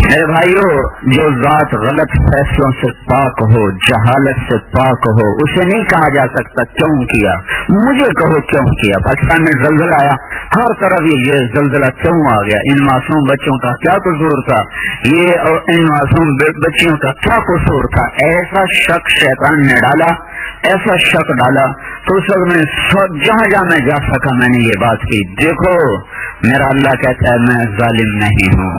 میرے بھائیو، جو ذات غلط فیصلوں سے پاک ہو، جہالت سے پاک ہو، اسے نہیں کہا جا سکتا کیوں کیا. مجھے کہو کیوں کیا. پاکستان میں زلزلہ آیا، ہر طرف یہ زلزلہ کیوں آ گیا؟ ان معصوم بچوں کا کیا قصور تھا؟ یہ اور ان معصوم بچیوں کا کیا قصور تھا؟ ایسا شک شیطان نے ڈالا، ایسا شک ڈالا تو اس وقت میں جہاں جہاں میں جا سکا میں نے یہ بات کی. دیکھو میرا اللہ کہتا ہے میں ظالم نہیں ہوں،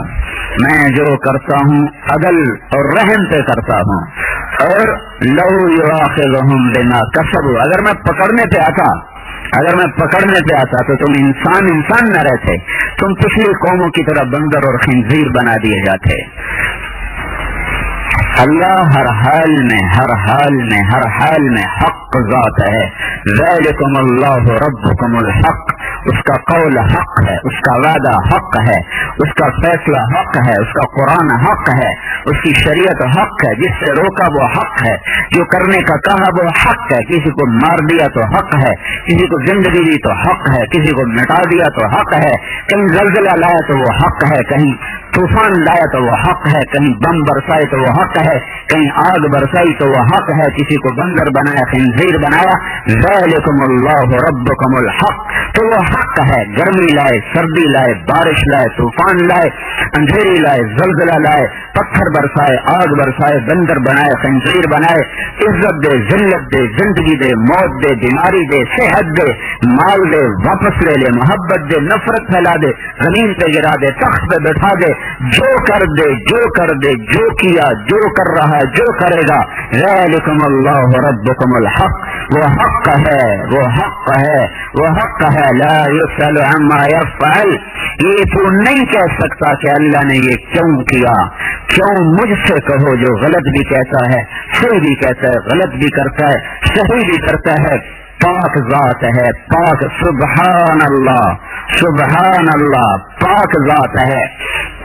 میں جو کرتا ہوں عدل اور رحم پہ کرتا ہوں. اور لو یؤاخذہم بما کسبوا، اگر میں پکڑنے پہ آتا تو تم انسان نہ رہتے، تم پچھلی قوموں کی طرح بندر اور خنزیر بنا دیے جاتے. اللہ ہر حال میں حق ذات ہے. ذالکم اللہ ربکم الحق، اس کا قول حق ہے، اس کا وعدہ حق ہے، اس کا فیصلہ حق ہے، اس کا قرآن حق ہے، اس کی شریعت حق ہے، جس سے روکا وہ حق ہے، جو کرنے کا کہا وہ حق ہے. کسی کو مار دیا تو حق ہے، کسی کو زندگی دی تو حق ہے، کسی کو مٹا دیا تو حق ہے. کہیں زلزلہ لایا تو وہ حق ہے، کہیں طوفان لایا تو وہ حق ہے، کہیں بم برسائے تو وہ حق ہے، کہیں آگ برسائی تو وہ حق ہے، کسی کو بندر بنایا، خنزیر بنایا. ذالکم اللہ ربکم الحق، تو وہ حق ہے. گرمی لائے، سردی لائے، بارش لائے، طوفان لائے، اندھیری لائے، زلزلہ لائے، پتھر برسائے، آگ برسائے، بندر بنائے، خنزیر بنائے. عزت دے، ذلت دے، زندگی دے، موت دے، بیماری دے، صحت دے، مال دے، واپس لے لے، محبت دے، نفرت پھیلا دے، زمین پہ گرا دے، تخت پہ بٹھا دے، جو کر دے، جو کیا، جو کر رہا ہے، جو کرے گا. ذالکم اللہ ربکم الحق، وہ حق ہے، وہ حق ہے، وہ حق ہے. لا یسأل عما یفعل، یہ تو نہیں کہہ سکتا کہ اللہ نے یہ کیوں کیا. کیوں مجھ سے کہو جو غلط بھی کہتا ہے، صحیح بھی کہتا ہے، غلط بھی کرتا ہے، صحیح بھی کرتا ہے. پاک ذات ہے، پاک، سبحان اللہ، پاک ذات ہے،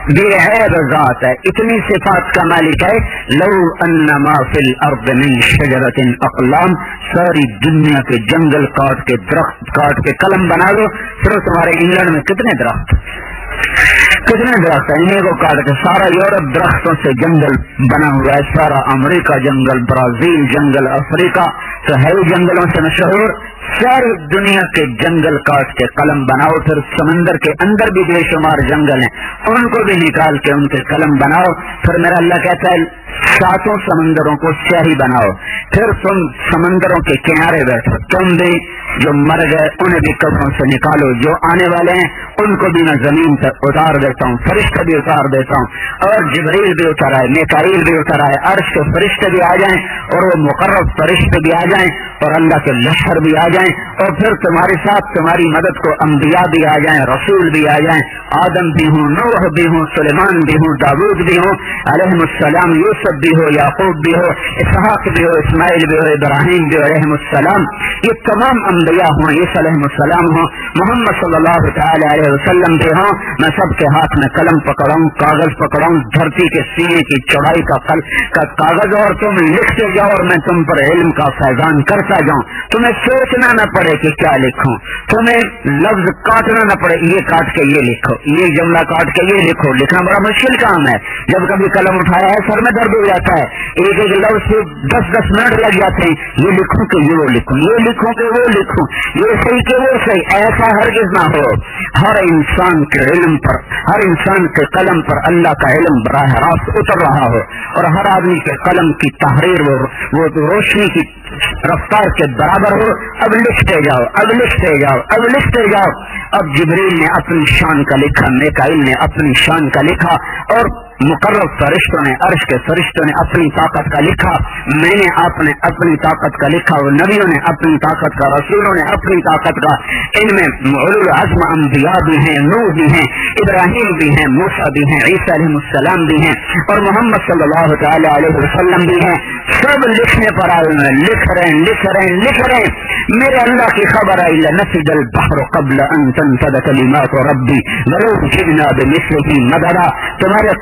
بے عیب ذات ہے، اتنی صفات کا مالک ہے. لو انما فی الارض من شجرۃ اقلام، ساری دنیا کے جنگل کاٹ کے، درخت کاٹ کے قلم بنا دو. پھر تمہارے انگلینڈ میں کتنے درخت ہیں، انہیں کو کاٹ کے سارا یورپ درختوں سے جنگل بنا ہوا ہے، سارا امریکہ جنگل، برازیل جنگل، افریقہ تو ہے جنگلوں سے مشہور. ساری دنیا کے جنگل کاٹ کے قلم بناؤ. پھر سمندر کے اندر بھی بے شمار جنگل ہیں، ان کو بھی نکال کے ان کے قلم بناؤ. پھر میرا اللہ کہتا ہے 7 سمندروں کو سیاہی بناؤ. پھر تم سمندروں کے کنارے بیٹھو، تم بھی جو مر گئے انہیں بھی قبروں سے نکالو، جو آنے والے ہیں ان کو بھی میں زمین پر اتار دیتا ہوں، فرشتے بھی اتار دیتا ہوں، اور جبریل بھی اتر آئے، میکائیل بھی اتر آئے، عرش کے فرشتے بھی آ جائیں، اور وہ مقرب فرشتے بھی آ جائیں، اور اللہ کے لشکر بھی آ جائیں، اور پھر تمہارے ساتھ تمہاری مدد کو انبیاء بھی آ جائیں، رسول بھی آ جائیں، آدم بھی ہوں، نوح بھی ہوں، سلیمان بھی ہوں، داؤد بھی ہوں علیہ السلام، یوسف بھی ہو، یعقوب بھی ہو، اسحاق بھی ہو، اسماعیل بھی ہو، ابراہیم بھی ہو علیہ السلام. یہ تمام انبیاء ہوں، عیسیٰ علیہ السلام ہوں، محمد صلی اللہ تعالی علیہ وسلم بھی ہوں. میں سب کے ہاتھ میں قلم پکڑاؤں، کاغذ پکڑاؤں، دھرتی کے سینے کی چوڑائی کا کاغذ، اور تم لکھتے جاؤ اور میں تم پر علم کا فیضان کرتا جاؤں. تمہیں سوچنا نہ پڑے کہ کیا لکھوں، تمہیں لفظ کاٹنا نہ پڑے، یہ کاٹ کے یہ لکھو، یہ جملہ کاٹ کے یہ لکھو. لکھنا بڑا مشکل کام ہے، جب کبھی قلم اٹھایا ہے سر میں درد ہو جاتا ہے، ایک ایک لفظ سے 10 منٹ لگ جاتے ہیں. یہ لکھوں کہ یہ وہ لکھوں، یہ لکھوں کہ وہ لکھوں، یہ صحیح کہ وہ صحیح. ایسا ہرگز نہ ہو. ہر انسان کے علم پر، ہر انسان کے قلم پر اللہ کا علم براہ راست اتر رہا ہو، اور ہر آدمی کے قلم کی تحریر وہ روشنی کی رفتار کے برابر ہو. اب لکھتے جاؤ، اب لکھتے جاؤ، اب لکھتے جاؤ. اب جبریل نے اپنی شان کا لکھا، میکائیل نے اپنی شان کا لکھا، اور مقرب فرشتوں نے، عرش کے فرشتوں نے اپنی طاقت کا لکھا. میں نے، آپ نے اپنی طاقت کا لکھا، اور نبیوں نے اپنی طاقت کا، رسولوں نے اپنی طاقت کا. ان میں اولو العزم انبیاء بھی ہیں، نوح بھی ہیں، ابراہیم بھی ہیں، موسیٰ بھی ہیں، عیسیٰ علیہ السلام بھی ہیں، اور محمد صلی اللہ تعالی علیہ وسلم بھی ہیں. سب لکھنے پر آئے ہیں، لکھ رہے ہیں. میرے اللہ کی خبر آئی، لنفد البحر قبل ان تنفد کلمات ربی ولو جئنا بمثله مددا. تمہارے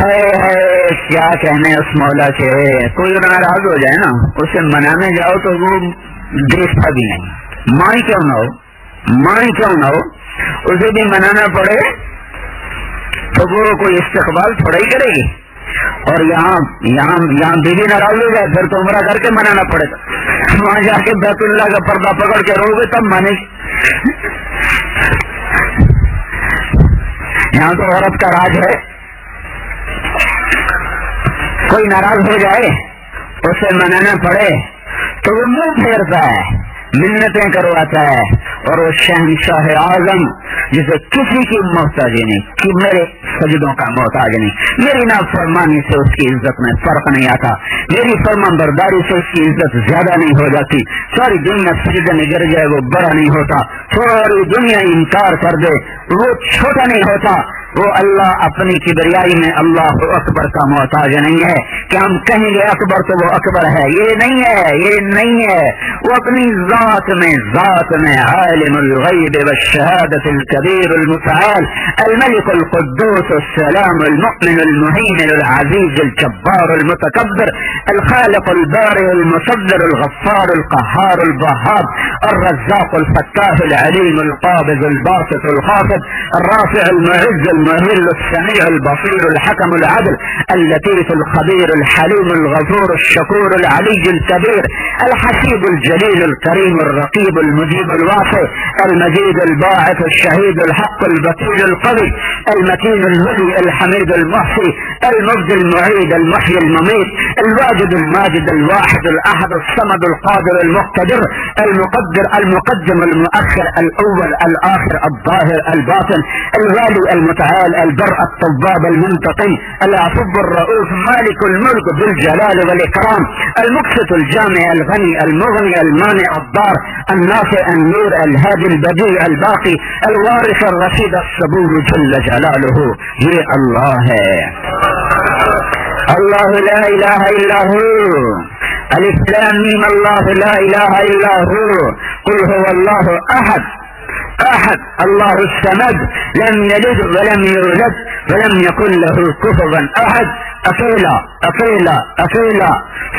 ہے کیا کہنے اس مولا سے. کوئی ناراض ہو جائے نا اسے منانے جاؤ تو وہ دیکھتا بھی نہیں. مائی کیوں نہ ہو اسے بھی منانا پڑے تو وہ کوئی استقبال تھوڑا ہی کرے گی. اور یہاں بیوی ناراض ہو جائے پھر تو عمرہ کر کے منانا پڑے گا. وہاں جا کے بیت اللہ کا پردہ پکڑ کے رو گے تب مانے گی. یہاں تو عورت کا راج ہے. کوئی ناراض ہو جائے اسے منانا پڑے تو وہ منہ پھیرتا ہے, منتیں کرواتا ہے. اور وہ شہنشاہ اعظم جسے کسی کی محتاجی نہیں, کہ میرے سجدوں کا محتاج نہیں, میری نافرمانی سے اس کی عزت میں فرق نہیں آتا, میری فرمان برداری سے اس کی عزت زیادہ نہیں ہو جاتی. ساری دنیا سجدے میں گر جائے وہ بڑا نہیں ہوتا, ساری دنیا انکار کر دے وہ چھوٹا نہیں ہوتا. وہ اللہ اپنی کبریائی میں اللہ اکبر کا محتاج نہیں ہے کہ ہم کہیں گے اکبر تو وہ اکبر ہے. یہ نہیں ہے. وہ اپنی ذات میں عالم الغیب والشہادت الکبیر المتعال الملک القدوس السلام المؤمن المهيمن العزیز الجبار المتکبر الخالق البارئ المصدر الغفار القهار الوهاب الرزاق الفتاح العليم القابض الباسط الخافض الرافع المعز المذل السميع البصير الحكم العدل اللطيف الخبير الحليم الغفور الشكور العلي الكبير الحسيب الجليل الكريم الرقيب المجيب الواسع المجيد الباعث الشهيد الحق البطيل القوي المتين الولي الحميد المحصي المبدي المعيد المحيي المميت الواجد الماجد الواحد الأحد الصمد القادر المقتدر المقدر المقدم المؤخر الأول الآخر الظاهر الباطن الوالي المتعال البر التواب المنتقم العفو الرؤوف مالك الملك ذو الجلال والإكرام المقسط الجامع الغني المغني المانع الضار النافع النور الهادي البديع الباقي الوارث الرشيد الصبور جل جلاله. یہ اللہ ہے, اللہ لا الہ الا هو, الف لام میم اللہ لا الہ الا هو, قل هو اللہ احد اللہ الصمد لم یلد ولم یولد ولم یکن له کفوا احد. اکیلا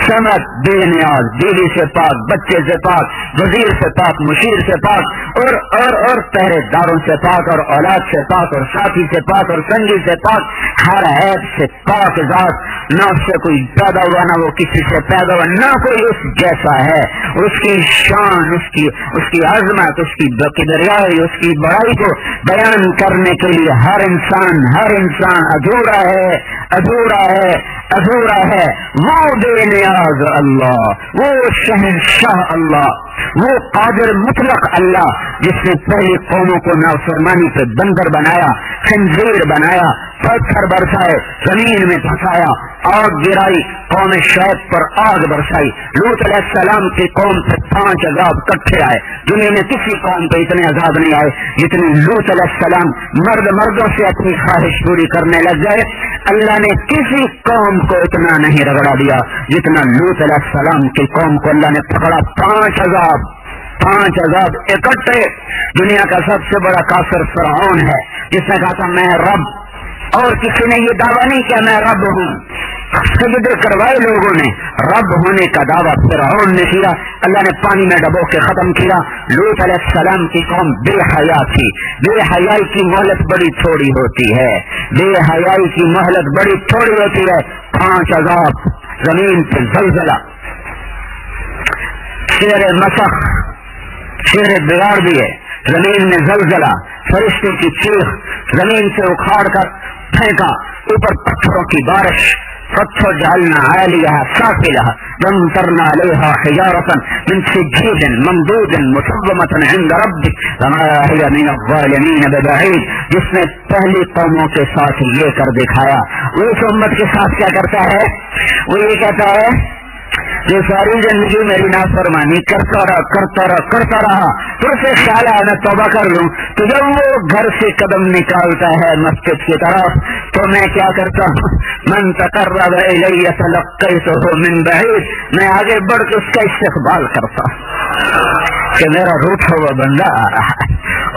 سمد بے نیاز, بیوی سے پاک, بچے سے پاک, وزیر سے پاک, مشیر سے پاک اور پہرے داروں سے پاک, اور اولاد سے پاک, اور ساتھی سے پاک, اور سنگی سے پاک, ہر عیب سے پاک ذات. نہ اس سے کوئی پیدا ہوا نہ وہ کسی سے پیدا ہوا, نہ کوئی اس جیسا ہے. اس کی شان, اس کی عظمت, اس کی کبریائی, اس کی بڑائی کو بیان کرنے کے لیے ہر انسان ادھورا ہے. وہ بے نیاز اللہ, وہ شہنشاہ اللہ, وہ قادر مطلق اللہ جس نے پہلی قوموں کو نافرمانی پہ بندر بنایا, خنزیر بنایا, پتھر برسائے, زمین میں پھنسایا, آگ گرائی, قوم شعیب پر آگ برسائی, لوط علیہ السلام کی قوم پہ 5 عذاب کٹھے آئے. دنیا میں کسی قوم پہ اتنے عذاب نہیں آئے جتنے لوط علیہ السلام مردوں سے اپنی خواہش پوری کرنے لگ گئے. اللہ نے کسی قوم کو اتنا نہیں رگڑا دیا جتنا لوط علیہ السلام کی قوم کو اللہ نے پکڑا. 5 عذاب اکٹھے. دنیا کا سب سے بڑا کافر فرعون ہے جس نے کہا تھا میں رب, اور کسی نے یہ دعویٰ نہیں کیا میں رب ہوں. سجدے کروائے لوگوں نے, رب ہونے کا دعویٰ فرعون نے کیا. اللہ نے پانی میں ڈبو کے ختم کیا. لوط علیہ السلام کی قوم بے حیا تھی. بے حیائی کی مہلت بڑی تھوڑی ہوتی ہے, 5 عذاب, زمین پہ زلزلہ, شیر مسخ, شیر بگاڑ دیے, زمین میں زلزلہ, فرشتے کی چیخ, زمین سے اکھاڑ کر پھینکا, اوپر پتھروں کی بارش, پتھر جعلنا عالیها سافلها وامطرنا عليها حجارة من سجيل ممدود مسومة عند ربك وما هي من الظالمين ببعيد. جس نے پہلی قوموں کے ساتھ یہ کر دکھایا, وہ اس امت کے ساتھ کیا کرتا ہے؟ وہ یہ کہتا ہے جو ساری زندگی میری نافرمانی کرتا رہا تو اسے خیال ہے میں توبہ کر لوں. تو جب وہ گھر سے قدم نکالتا ہے مسجد کی طرف تو میں کیا کرتا ہوں؟ من تقرب الی تلقیتہ من بعید, میں آگے بڑھ کے اس کا استقبال کرتا ہوں کہ میرا روٹھا ہوا بندہ آ رہا ہے,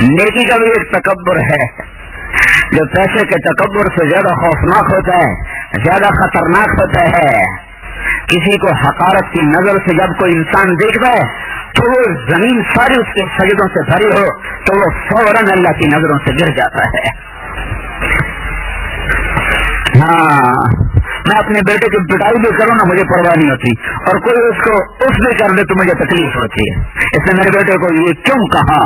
نیکی کا بھی ایک تکبر ہے جو پیسے کے تکبر سے زیادہ خوفناک ہوتا ہے, زیادہ خطرناک ہوتا ہے. کسی کو حقارت کی نظر سے جب کوئی انسان دیکھتا ہے تو وہ زمین ساری اس کے سجدوں سے بھری ہو تو وہ فوراً اللہ کی نظروں سے گر جاتا ہے. ہاں, میں اپنے بیٹے کی پٹائی بھی کروں نا مجھے پرواہ نہیں ہوتی, اور کوئی اس کو اس بھی کر دے تو مجھے تکلیف ہوتی ہے. اس نے میرے بیٹے کو یہ کیوں کہا؟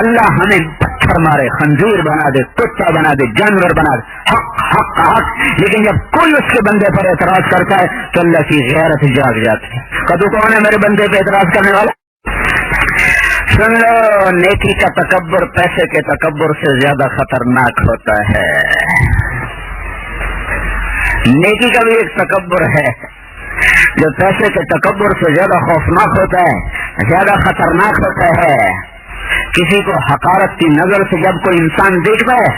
اللہ ہمیں پتھر مارے, خنزیر بنا دے, کتا بنا دے, جانور بنا دے, حق حق حق, لیکن جب کوئی اس کے بندے پر اعتراض کرتا ہے تو اللہ کی غیرت جاگ جاتی ہے. کدو کون ہے میرے بندے پہ اعتراض کرنے والا؟ سن لو, نیکی کا تکبر پیسے کے تکبر سے زیادہ خطرناک ہوتا ہے. نیکی کا بھی ایک تکبر ہے جو پیسے کے تکبر سے زیادہ خوفناک ہوتا ہے, زیادہ خطرناک ہوتا ہے. کسی کو حقارت کی نظر سے جب کوئی انسان دیکھتا ہے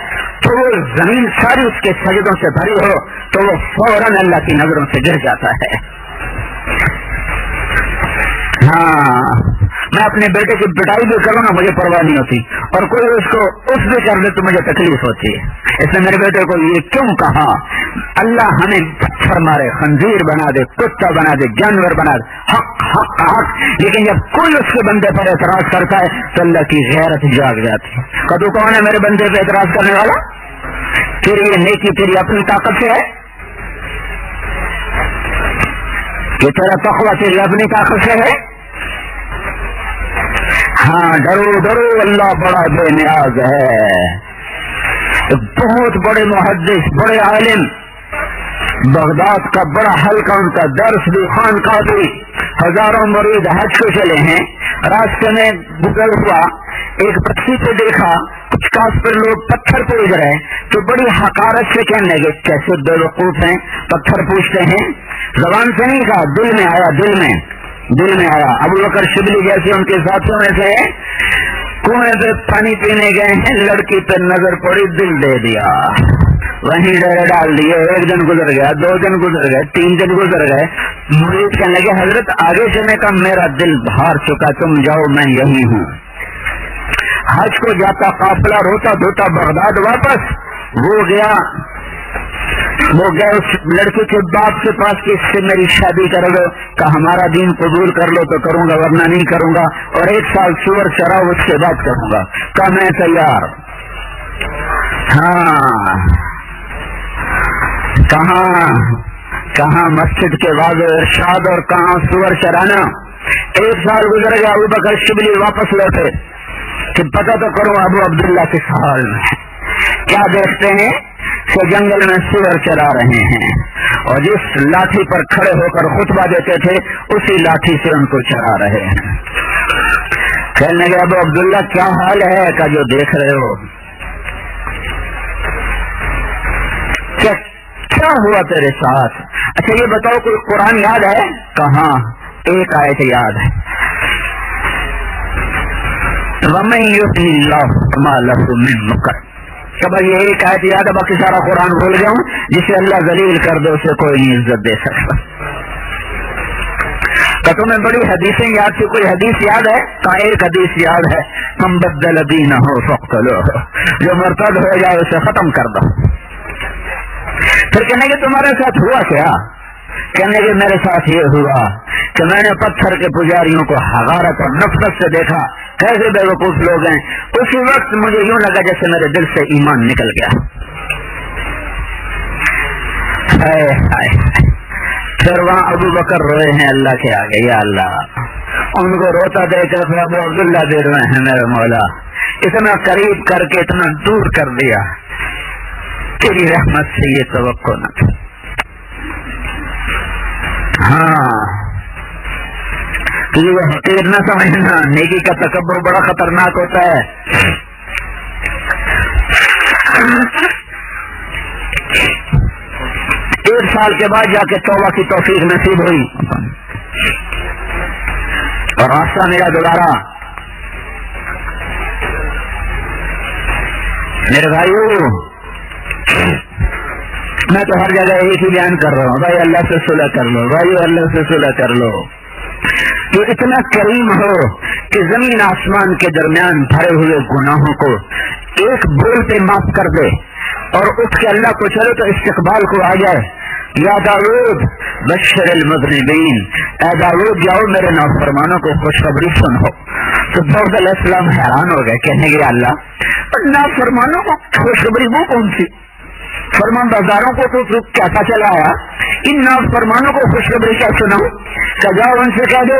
تو وہ زمین ساری اس کے سجدوں سے بھری ہو تو وہ فوراً اللہ کی نظروں سے گر جاتا ہے. ہاں, میں اپنے بیٹے کی پٹائی بھی کروں نا مجھے پرواہ نہیں ہوتی, اور کوئی اس کو اس بھی کر دے تو مجھے تکلیف ہوتی ہے. اس نے میرے بیٹے کو یہ کیوں کہا؟ اللہ ہمیں پتھر مارے, خنزیر بنا دے, کتا بنا دے, جانور بنا دے, حق حق حق, لیکن جب کوئی اس کے بندے پر اعتراض کرتا ہے تو اللہ کی غیرت جاگ جاتی ہے. کدو کون ہے میرے بندے پہ اعتراض کرنے والا؟ پھر یہ نیکی تیری اپنی طاقت سے ہے کہ تیرا تقویٰ تیری اپنی طاقت سے ہے؟ ہاں, ڈرو ڈرو, اللہ بڑا بے نیاز ہے. بہت بڑے محدث, بڑے عالم, بغداد کا بڑا حلقہ, ان کا درس بھی, خانقاہ بھی, ہزاروں مرید حج کو چلے ہیں. راستے میں گزر ہوا, ایک بچی کو دیکھا, کچھ کافر لوگ پتھر پوج رہے تو بڑی حقارت سے کہنے لگے کیسے بے وقوف ہیں, پتھر پوجتے ہیں. زبان سے نہیں کہا, دل میں آیا, دل میں آیا. ابو بکر شبلی جیسے ان کے ساتھیوں میں سے کنویں پہ پانی پینے گئے ہیں, لڑکی پہ نظر پڑی, دل دے دیا, وہیں ڈیرے ڈال دیے. 1 دن گزر گیا, 2 دن گزر گئے, 3 دن گزر گئے. مرید کہنے لگے حضرت آگے چلنے کا میرا دل ہار چکا, تم جاؤ میں یہی ہوں. حج کو جاتا قافلہ روتا دھوتا بغداد واپس. وہ گئے اس لڑکی کے باپ کے پاس کہ اس سے میری شادی کر لو. کہ ہمارا دین قبول کر لو تو کروں گا, ورنہ نہیں کروں گا, اور 1 سال سور چراؤ اس کے بعد کروں گا. کہ میں تیار. ہاں, کہاں مسجد کے بعد ارشاد اور کہاں سور چرانا. 1 سال گزر گیا, ابو بکر شبلی واپس لوٹے کہ پتہ تو کروں ابو عبداللہ کے حال میں. کیا دیکھتے ہیں کہ جنگل میں سور چرا رہے ہیں, اور جس لاٹھی پر کھڑے ہو کر خطبہ دیتے تھے اسی لاٹھی سے ان کو چرا رہے ہیں. کہنے لگے ابو عبداللہ کیا حال ہے؟ کا جو دیکھ رہے ہو کیا ہوا تیرے ساتھ؟ اچھا یہ بتاؤ کوئی قرآن یاد ہے؟ کہاں, ایک آیت یاد ہے, وَمَن يُهْدِ اللَّهُ فَمَا لَهُ مِن مُكْرِمٍ. کہ بھائی یہ ایک آیت یاد ہے, باقی سارا قرآن بھول گیا ہوں. جسے اللہ ذلیل کر دے اسے کوئی نہیں عزت دے سکتا. کہ تمہیں بڑی حدیثیں یاد تھی, کوئی حدیث یاد ہے؟ کہ ایک حدیث یاد ہے, مَن بَدَّلَ دِينَهُ فَاقْتُلُوهُ, جو مرتد ہو جائے اسے ختم کر دو. پھر کہنے کہ تمہارے ساتھ ہوا کیا؟ کہنے کہ میرے ساتھ یہ ہوا کہ میں نے پتھر کے پجاریوں کو حقارت اور نفرت سے دیکھا, کیسے بے وقوف لوگ ہیں. اسی وقت مجھے یوں لگا جیسے میرے دل سے ایمان نکل گیا. پھر وہاں ابو بکر روئے ہیں اللہ کے آگے, یا اللہ ان کو روتا دے کر پھر ابو عبداللہ دے رہے ہیں میرے مولا, اتنا قریب کر کے اتنا دور کر دیا, تیری رحمت سے یہ توقع نہ تھی. ہاں, تو یہ حقیر نہ سمجھنا, نیکی کا تکبر بڑا خطرناک ہوتا ہے. 1 سال کے بعد جا کے توبہ کی توفیق نصیب ہوئی, اور راستہ میرا دوبارہ. میرے بھائیو, میں تو ہر جگہ ایک ہی بیان کر رہا ہوں, بھائی اللہ سے صلح کر لو, بھائی اللہ سے صلح کر لو. تو اتنا کریم ہو کہ زمین آسمان کے درمیان بھرے ہوئے گناہوں کو ایک بول پہ معاف کر دے اور اٹھ کے اللہ کو چلو تو استقبال کو آ جائے. یا داؤد بشر المذنبین، اے داؤد جاؤ میرے نافرمانوں کو خوشخبری سنو. تو داؤد علیہ السلام حیران ہو گئے، کہنے لگے اللہ نافرمانوں کو خوشخبری وہ کون سی؟ فرمان بازاروں کو تو کیسا چلا آیا، ان نافرمانوں کو خوشخبری کیا سناؤ؟ کہ جاؤ ان سے کہہ دو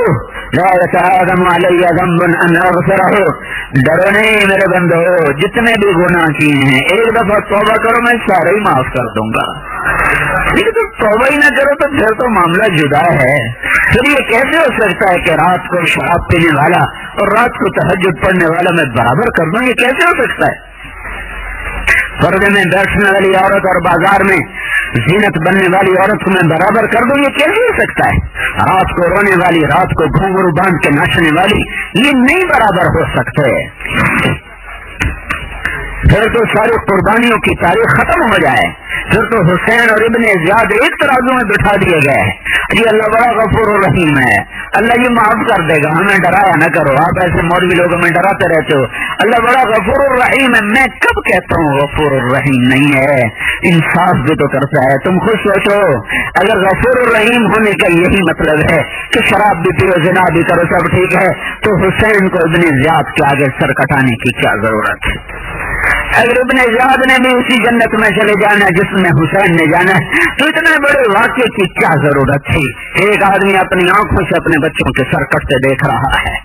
لا يتعاظم علی ذنب ان اغفرہ، ڈرو نہیں میرے بندو، جتنے بھی گناہ کیے ہیں ایک دفعہ توبہ کرو میں سارے ہی معاف کر دوں گا. لیکن تو توبہ ہی نہ کرو تو پھر تو معاملہ جدا ہے. پھر یہ کیسے ہو سکتا ہے کہ رات کو شراب پینے والا اور رات کو تہجد پڑھنے والا میں برابر کر دوں؟ یہ کیسے ہو سکتا ہے؟ پردے میں بیٹھنے والی عورت اور بازار میں زینت بننے والی عورت کو میں برابر کر دوں؟ یہ کیسے ہو سکتا ہے؟ رات کو رونے والی، رات کو گھنگرو باندھ کے ناچنے والی، یہ نہیں برابر ہو سکتے. پھر تو ساری قربانیوں کی تاریخ ختم ہو جائے. پھر تو حسین اور ابن زیاد ایک ترازو میں بٹھا دیے گئے. یہ اللہ بڑا غفور الرحیم ہے، اللہ یہ معاف کر دے گا، ہمیں ڈرایا نہ کرو. آپ ایسے مولوی لوگ ہمیں ڈراتے رہتے ہو. اللہ بڑا غفور الرحیم ہے. میں کب کہتا ہوں غفور الرحیم نہیں ہے؟ انصاف بھی تو کرتا ہے. تم خود سوچو، اگر غفور الرحیم ہونے کا یہی مطلب ہے کہ شراب بھی پیو، زنا بھی کرو، سب ٹھیک ہے، تو حسین کو ابن زیاد کے آگے سر کٹانے کی کیا ضرورت ہے؟ اگر ابن زیاد نے بھی اسی جنت میں چلے جانا جس میں حسین نے جانا ہے تو اتنے بڑے واقعے کی کیا ضرورت تھی؟ ایک آدمی اپنی آنکھوں سے اپنے بچوں کے سر کٹتے دیکھ رہا ہے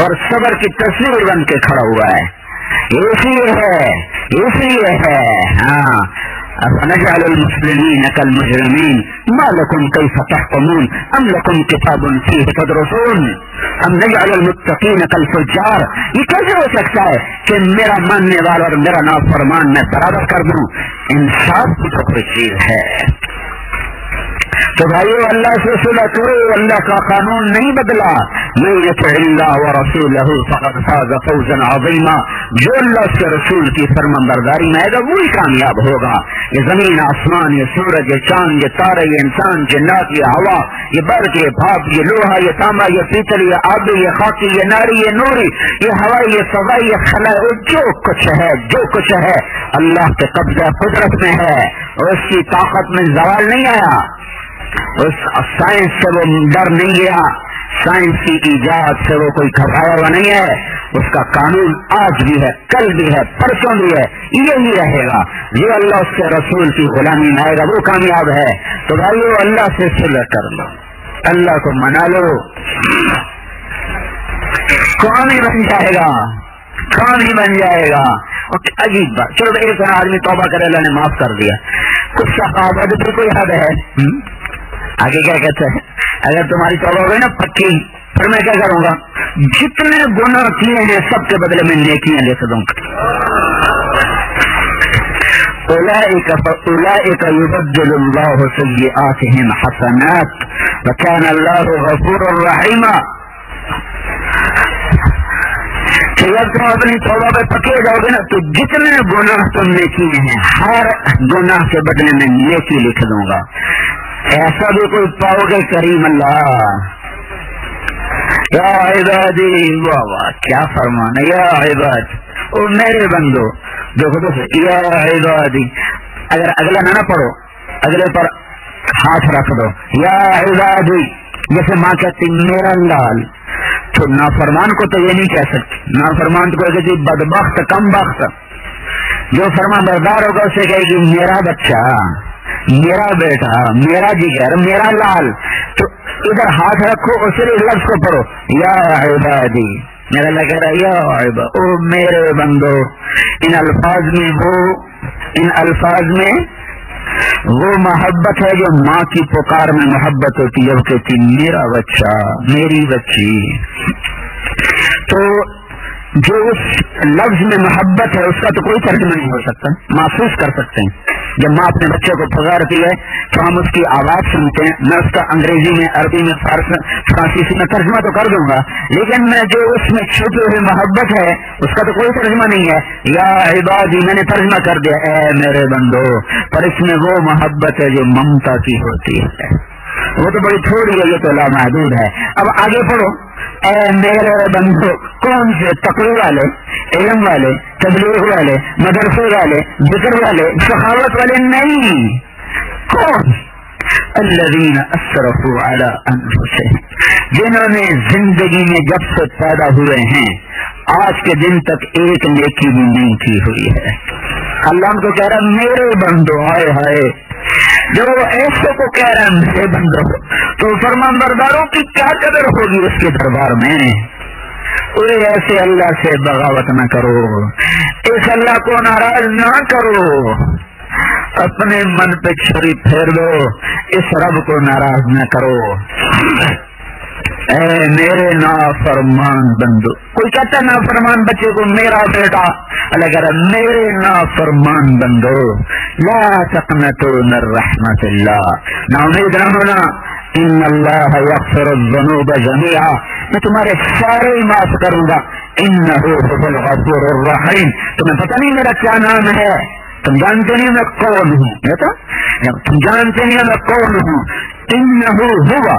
اور صبر کی تصویر بن کے کھڑا ہوا ہے. اس لیے ہے ہاں أفنجعل المسلمين كالمجرمين ما لكم كيف تحكمون أم لكم كتاب فيه تدرسون أم نجعل المتقين كالفجار. یہ کیسے ہو سکتا ہے کہ میرا ماننے والا اور میرا نافرمان میں برابر کر دوں؟ انصاف کی تو کوئی چیز ہے. تو بھائیو اللہ سے صلح کرو، اللہ کا قانون نہیں بدلا. من یطع اللہ ورسولہ فقد فاز فوزا عظیما. جو اللہ کے رسول کی فرمانبرداری میں آئے گا وہی کامیاب ہوگا. یہ زمین آسمان، یہ سورج، یہ چاند، یہ تارے، یہ انسان، جنات، یہ ہوا، یہ برق، یہ بھاپ، یہ لوہا، یہ تانبا، یہ پیتل، یہ آبی، یہ خاکی، یہ ناری، یہ نوری، یہ ہوائی، یہ فضائی، یہ خلائی، جو کچھ ہے اللہ کے قبضہ قدرت میں ہے. اور اس کی طاقت میں زوال نہیں آیا. اس سائنس سے وہ ڈر نہیں گیا، سائنس کی ایجاد سے وہ کوئی گھبرایا ہوا نہیں ہے. اس کا قانون آج بھی ہے، کل بھی ہے، پرسوں بھی ہے، یہی رہے گا. جو اللہ اس کے رسول کی غلامی میں آئے گا وہ کامیاب ہے. تو بھائیو اللہ سے صلح کر لو، اللہ کو منا لو، کون ہی بن جائے گا، کون ہی بن جائے گا. عجیب بات، چلو ایک آدمی توبہ کرے اللہ نے معاف کر دیا. کچھ صحابہ بھی کوئی حد ہے. آگے کیا کہتے ہیں؟ اگر تمہاری توبہ ہو گئی نا پکی، پھر میں کیا کروں گا؟ جتنے گناہ کیے ہیں سب کے بدلے میں نیکیاں لے دوں گا. اولئک یبدل اللہ سیئاتہم حسنات وکان اللہ غفورا رحیما. کہ جب تم اپنی توبہ پہ پکے جاؤ گے نا تو جتنے گناہ تم نے کیے ہیں ہر گناہ کے بدلے میں نیکی لکھ دوں گا. ایسا بھی کوئی پاؤ گے کریم اللہ. یا عبادی، واہ واہ کیا فرمانا. یا عباد، او میرے بندو، دیکھو تو یا عبادی. اگر اگلا نہ پڑھو، اگلے پر ہاتھ رکھ دو. یا عبادی جیسے ماں کہتی میرا لال. تو نافرمان کو تو یہ نہیں کہہ سکتی. نافرمان کو کہتی بدبخت، کم بخت. جو فرما بردار ہوگا اسے کہے گی میرا بچہ، میرا بیٹا، میرا جگر، میرا لال. تو ادھر ہاتھ رکھو اور صرف لفظ کو پڑھو یا عبادی. میرا لگا رہا یا عباد، او میرے بندو. ان الفاظ میں وہ محبت ہے جو ماں کی پکار میں محبت ہوتی ہے. وہ کہتی میرا بچہ، میری بچی. تو جو اس لفظ میں محبت ہے اس کا تو کوئی ترجمہ نہیں ہو سکتا. محسوس کر سکتے ہیں جب ماں اپنے بچے کو پکارتی ہے تو ہم اس کی آواز سنتے ہیں. میں اس کا انگریزی میں، عربی میں، فرانسیسی میں ترجمہ تو کر دوں گا، لیکن میں جو اس میں چھپی ہوئی محبت ہے اس کا تو کوئی ترجمہ نہیں ہے. یا عبادی میں نے ترجمہ کر دیا اے میرے بندو. پر اس میں وہ محبت ہے جو ممتا کی ہوتی ہے. وہ تو بڑی تھوڑی ہے، یہ تو لامحدود ہے. اب آگے پڑھو. اے میرے بندو، کون سے؟ تقوی والے، علم والے، تبلیغ والے، مدرسے والے، ذکر والے، سخاوت والے نہیں. کون؟ الذین اسرفوا علی انفسہم، جنہوں نے زندگی میں جب سے پیدا ہوئے ہیں آج کے دن تک ایک نیکی بھی نہیں کی ہوئی ہے. اللہ ان کو کہہ رہا میرے بندو. ہائے ہائے، جو ایسے کو کہہ رہا ہے میرے بندو، تو فرمان برداروں کی کیا قدر ہوگی اس کے دربار میں. ایسے اللہ سے بغاوت نہ کرو، اس اللہ کو ناراض نہ کرو، اپنے من پہ چھری پھیر دو، اس رب کو ناراض نہ کرو. اے میرے نافرمان بندو. کوئی کہتا ہے نافرمان بچے کو میرا بیٹا، اللہ کہہ رہا میرے نافرمان بندو لا تقنطوا من رحمت اللہ، نا امید نہ ہونا، ان اللہ یغفر الذنوب جميعا، میں تمہارے سارے ہی معاف کروں گا، انہ هو الغفور الرحیم. تمہیں پتہ نہیں میرا کیا نام ہے؟ تم جانتے نہیں میں کون ہوں؟ تم جانتے نہیں میں کون ہوں؟ انہو ہوا،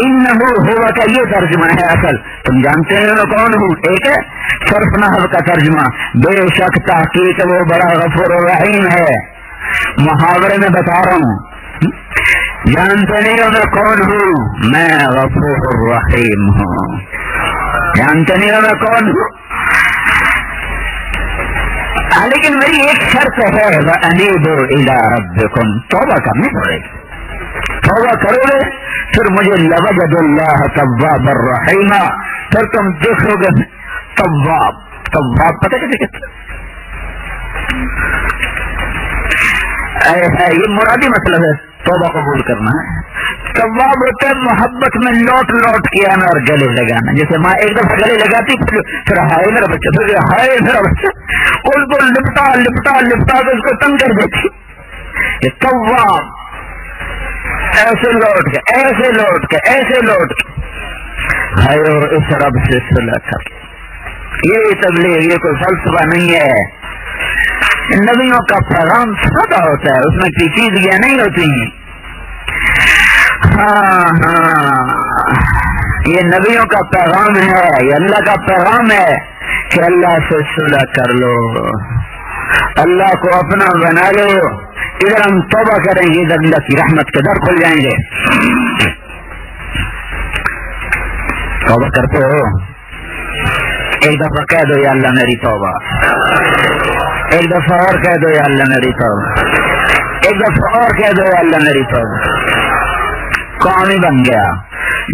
انہو ہوا کا یہ ترجمہ ہے اصل. تم جانتے ہیں میں کون ہوں، ایک ہے صرف نحو کا ترجمہ، بے شک تحقیق وہ بڑا غفور الرحیم ہے. محاورے میں بتا رہا ہوں، جانتے نہیں ہو میں کون ہوں؟ میں غفور الرحیم ہوں. جانتے نہیں ہو میں کون ہوں، لیکن میری ایک شرط ہے، وَأَنِيبُوا إِلَىٰ رَبِّكُمْ، توبہ کرنی پڑے گی. توبہ کرو گے پھر مجھے لَوَجَدُوا اللَّهَ تَوَّابًا رَحِيمًا، پھر تم دیکھو گے تواب. تواب پتہ کیسے کہتے ہیں؟ یہ مرادی مطلب ہے توبہ قبول کرنا ہے. تواب ہوتا ہے محبت میں لوٹ لوٹ کے آنا اور گلے لگانا. جیسے ماں ایک دفعہ گلے لگاتی پھر ہائے میرا بچہ، پھر ہائے میرا بچہ، اس کو لپٹا لپٹا لپٹا کے اس کو تنگ کر دیتی. یہ تواب ایسے لوٹ کے ایسے لوٹ کے ایسے لوٹ کے ہائے اور اس رب سے صلح کر. یہ تبلیغ یہ کوئی فلسفہ نہیں ہے. نبیوں کا پیغام سادہ ہوتا ہے، اس میں پیچیدگیاں نہیں ہوتی ہیں. یہ نبیوں کا پیغام ہے، یہ اللہ کا پیغام ہے کہ اللہ سے صلح کر لو، اللہ کو اپنا بنا لو. ادھر ہم توبہ کریں گے، ادھر اللہ کی رحمت کے در کھل جائیں گے. توبہ کرتے ہو؟ ایک دفعہ کہہ دو یا اللہ میری توبہ، ایک دفعہ اور کہہ دو یا اللہ میری توبہ، ایک دفعہ اور کہہ دو یا اللہ میری توبہ. کام ہی بن گیا.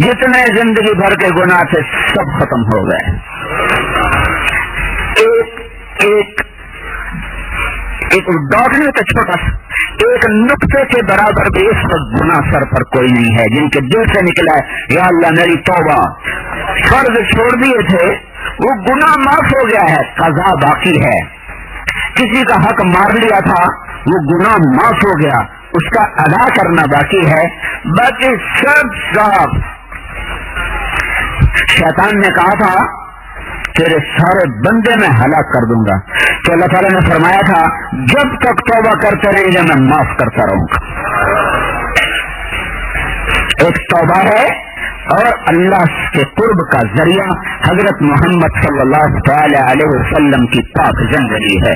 جتنے زندگی بھر کے گناہ تھے سب ختم ہو گئے. ایک ڈاٹ نہیں ہوتا چھوٹا سا، ایک نقطے کے برابر بھی اس وقت گناہ سر پر کوئی نہیں ہے جن کے دل سے نکلا ہے یا اللہ میری توبہ. فرض چھوڑ دیے تھے وہ گناہ معاف ہو گیا ہے، قضا باقی ہے. کسی کا حق مار لیا تھا وہ گناہ معاف ہو گیا، اس کا ادا کرنا باقی ہے. باقی سب صاف. شیطان نے کہا تھا تیرے سارے بندے میں ہلاک کر دوں گا، تو اللہ تعالیٰ نے فرمایا تھا جب تک توبہ کرتے رہیں گے میں معاف کرتا رہوں گا. ایک توبہ ہے اور اللہ کے قرب کا ذریعہ حضرت محمد صلی اللہ تعالی علیہ وسلم کی پاک زندگی ہے.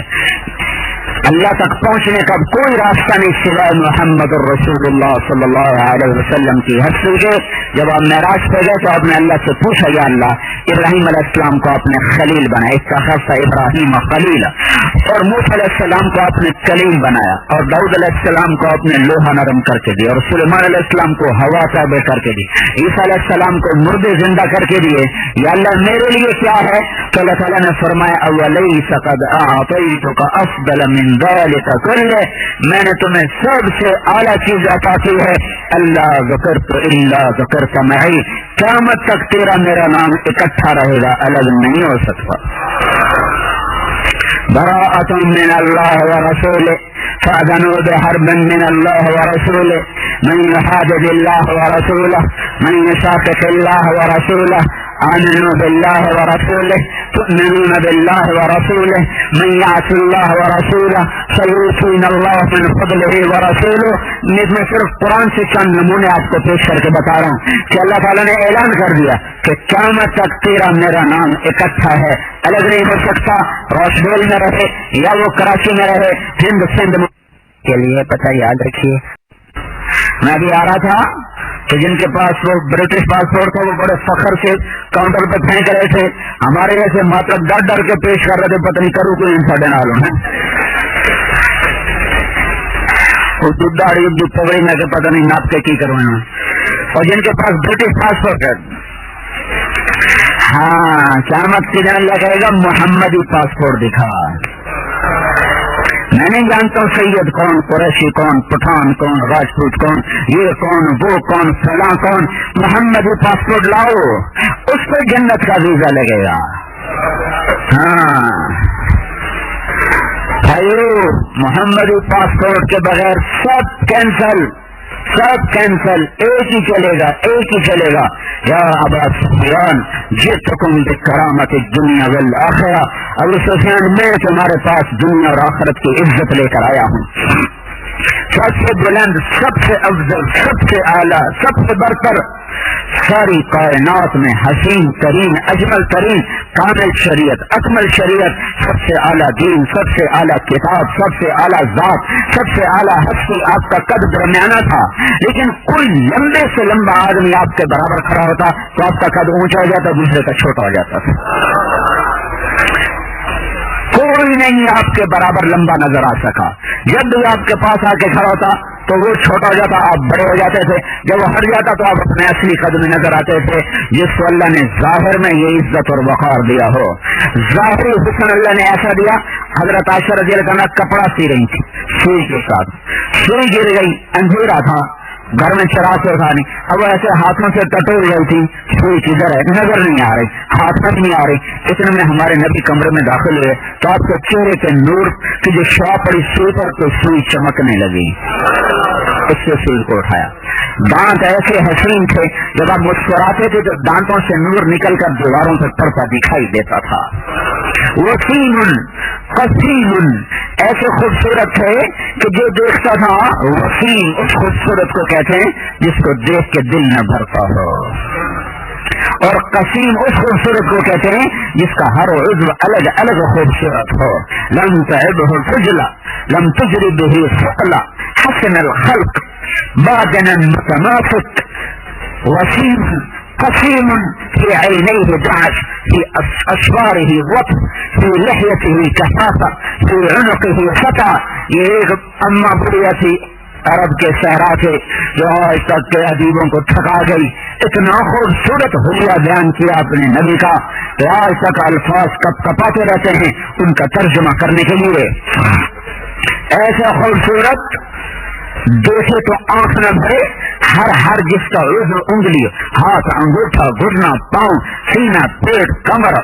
اللہ تک پہنچنے کا کوئی راستہ نہیں سوائے محمد الرسول اللہ صلی اللہ علیہ وسلم کی حسن کے. جب آپ معراج پہ گئے تو آپ نے اللہ سے پوچھا یا اللہ ابراہیم علیہ السلام کو آپ نے خلیل بنایا، اتخذ ابراہیم خلیل، اور موسیٰ علیہ السلام کو آپ نے کلیم بنایا، اور داؤد علیہ السلام کو آپ نے لوہا نرم کر کے دیا، اور سلیمان علیہ السلام کو ہوا تابع کر کے دی، عیسیٰ علیہ السلام کو مردے زندہ کر کے دیے. یا اللہ میرے لیے کیا ہے؟ تو اللہ تعالیٰ نے فرمایا اولیس قد اعطیتک افضل من ذلک کلہ، میں نے تمہیں سب سے اعلیٰ چیز عطا کی ہے. اللہ ذکرت الا ذکرت معی، قیامت تک تیرا میرا نام اکٹھا رہے گا، الگ نہیں ہو سکتا. براءۃ من اللہ ورسولہ فأذنوا بحرب من اللہ ورسولہ من يحادد اللہ ورسولہ من يشاقق اللہ ورسولہ آمنوا باللہ ورسولہ تؤمنون باللہ ورسولہ من یعص اللہ ورسولہ فیؤتیہ اللہ من فضلہ ورسولہ. میں صرف قرآن سے چند نمونے آپ کو پیش کر کے بتا رہا ہوں کہ اللہ تعالیٰ نے اعلان کر دیا کہ قیامت تک تیرا میرا نام اکٹھا ہے، الگ نہیں ہو سکتا. روشبیل میں رہے یا وہ کراچی میں رہے، ہند سندھ کے لیے پتہ یاد رکھیے. میں ابھی آ رہا تھا کہ جن کے پاس وہ برٹش پاسپورٹ تھا وہ بڑے فخر سے کاؤنٹر پہ پھینک رہے تھے، ہمارے جیسے ماتر ڈر ڈر کے پیش کر رہے تھے، پتہ نہیں کروں کوئی ساڑھے نالوں میں داڑھی پگڑی میں کہ پتہ نہیں ناپ کے کی کروں. اور جن کے پاس برٹش پاسپورٹ ہے، ہاں قیامت کے دن اللہ کہے گا محمدی پاسپورٹ دکھا. میں نہیں جانتا ہوں سید کون، قریشی کون، پٹھان کون، راجپوت کون، یہ کون، وہ کون، فلاں کون، محمدی پاسپورٹ لاؤ، اس پہ جنت کا ویزا لگے گا. ہاں بھائیو، محمدی پاسپورٹ کے بغیر سب کینسل، سب کینسل. ایک ہی چلے گا، ایک ہی چلے گا. یا ابا سفیان جئتکم بکرامت الدنیا والآخرہ، ابو سفیان میں تمہارے پاس دنیا اور آخرت کی عزت لے کر آیا ہوں. سب سے بلند، سب سے افضل، سب سے اعلیٰ، سب سے برتر، ساری کائنات میں حسین ترین، اجمل ترین، کامل شریعت، اکمل شریعت، سب سے اعلیٰ دین، سب سے اعلیٰ کتاب، سب سے اعلیٰ ذات، سب سے اعلیٰ ہستی. آپ کا قد درمیانہ تھا، لیکن کوئی لمبے سے لمبا آدمی آپ کے برابر کھڑا ہوتا تو آپ کا قد اونچا ہو جاتا، دوسرے کا چھوٹا ہو جاتا تھا. کوئی نہیں آپ کے برابر لمبا نظر آ سکا. جب بھی آپ کے پاس آ کے کھڑا ہوتا تو وہ چھوٹا ہو جاتا، آپ بڑے ہو جاتے تھے. جب وہ ہٹ جاتا تو آپ اپنے اصلی قد میں نظر آتے تھے، جس کو اللہ نے ظاہر میں یہ عزت اور وقار دیا ہو. ظاہری حسن اللہ نے ایسا دیا. حضرت عائشہ رضی اللہ عنہا کپڑا سی رہی تھی سوئی کے ساتھ، سوئی گر گئی، اندھیرا تھا، گھر میں چراغ سے اٹھا نہیں، اب ایسے ہاتھوں سے ٹٹول گئی تھی، سوئی کدھر ہے نظر نہیں آ رہی، ہاتھ میں نہیں آ رہی. اتنے میں ہمارے نبی کمرے میں داخل ہوئے تو آپ کے چہرے کے نور کی جو شعاع پڑی سوئی پر تو سوئی چمکنے لگی. اس سے سوئی کو اٹھایا. دانت ایسے حسین تھے، جب آپ مسکراتے تھے تو دانتوں سے نور نکل کر دیواروں سے پڑتا دکھائی دیتا تھا. وسیم قسیم، ایسے خوبصورت تھے کہ جو دیکھتا تھا، وسیم اس خوبصورت کو کہتے ہیں جس کو دیکھ کے دل نہ بھرتا ہو، اور قسیم اس خوبصورت کو کہتے ہیں جس کا ہر عضو الگ الگ خوبصورت ہو. لم تعبه فجلا لم تجری به ثقلا حسن الخلق باطنا متماسك وسيم قسيم في عينيه دعش في أشفاره وطف في لحيته كثافة في عنقه فتى. یہ ایک اما بڑھیا سی عرب کے صحرا سے جو آج تک کے ادیبوں کو تھکا گئی. اتنا خوبصورت حلیہ بیان کیا اپنے نبی کا کہ آج تک الفاظ کپ کپاتے رہتے ہیں ان کا ترجمہ کرنے کے لیے. ایسا خوبصورت دیکھے تو آنکھ نہ بھرے، ہر جس کا عضو، انگلی، ہاتھ، انگوٹھا، گھٹنا، پاؤں، سینہ، پیٹ، کمر،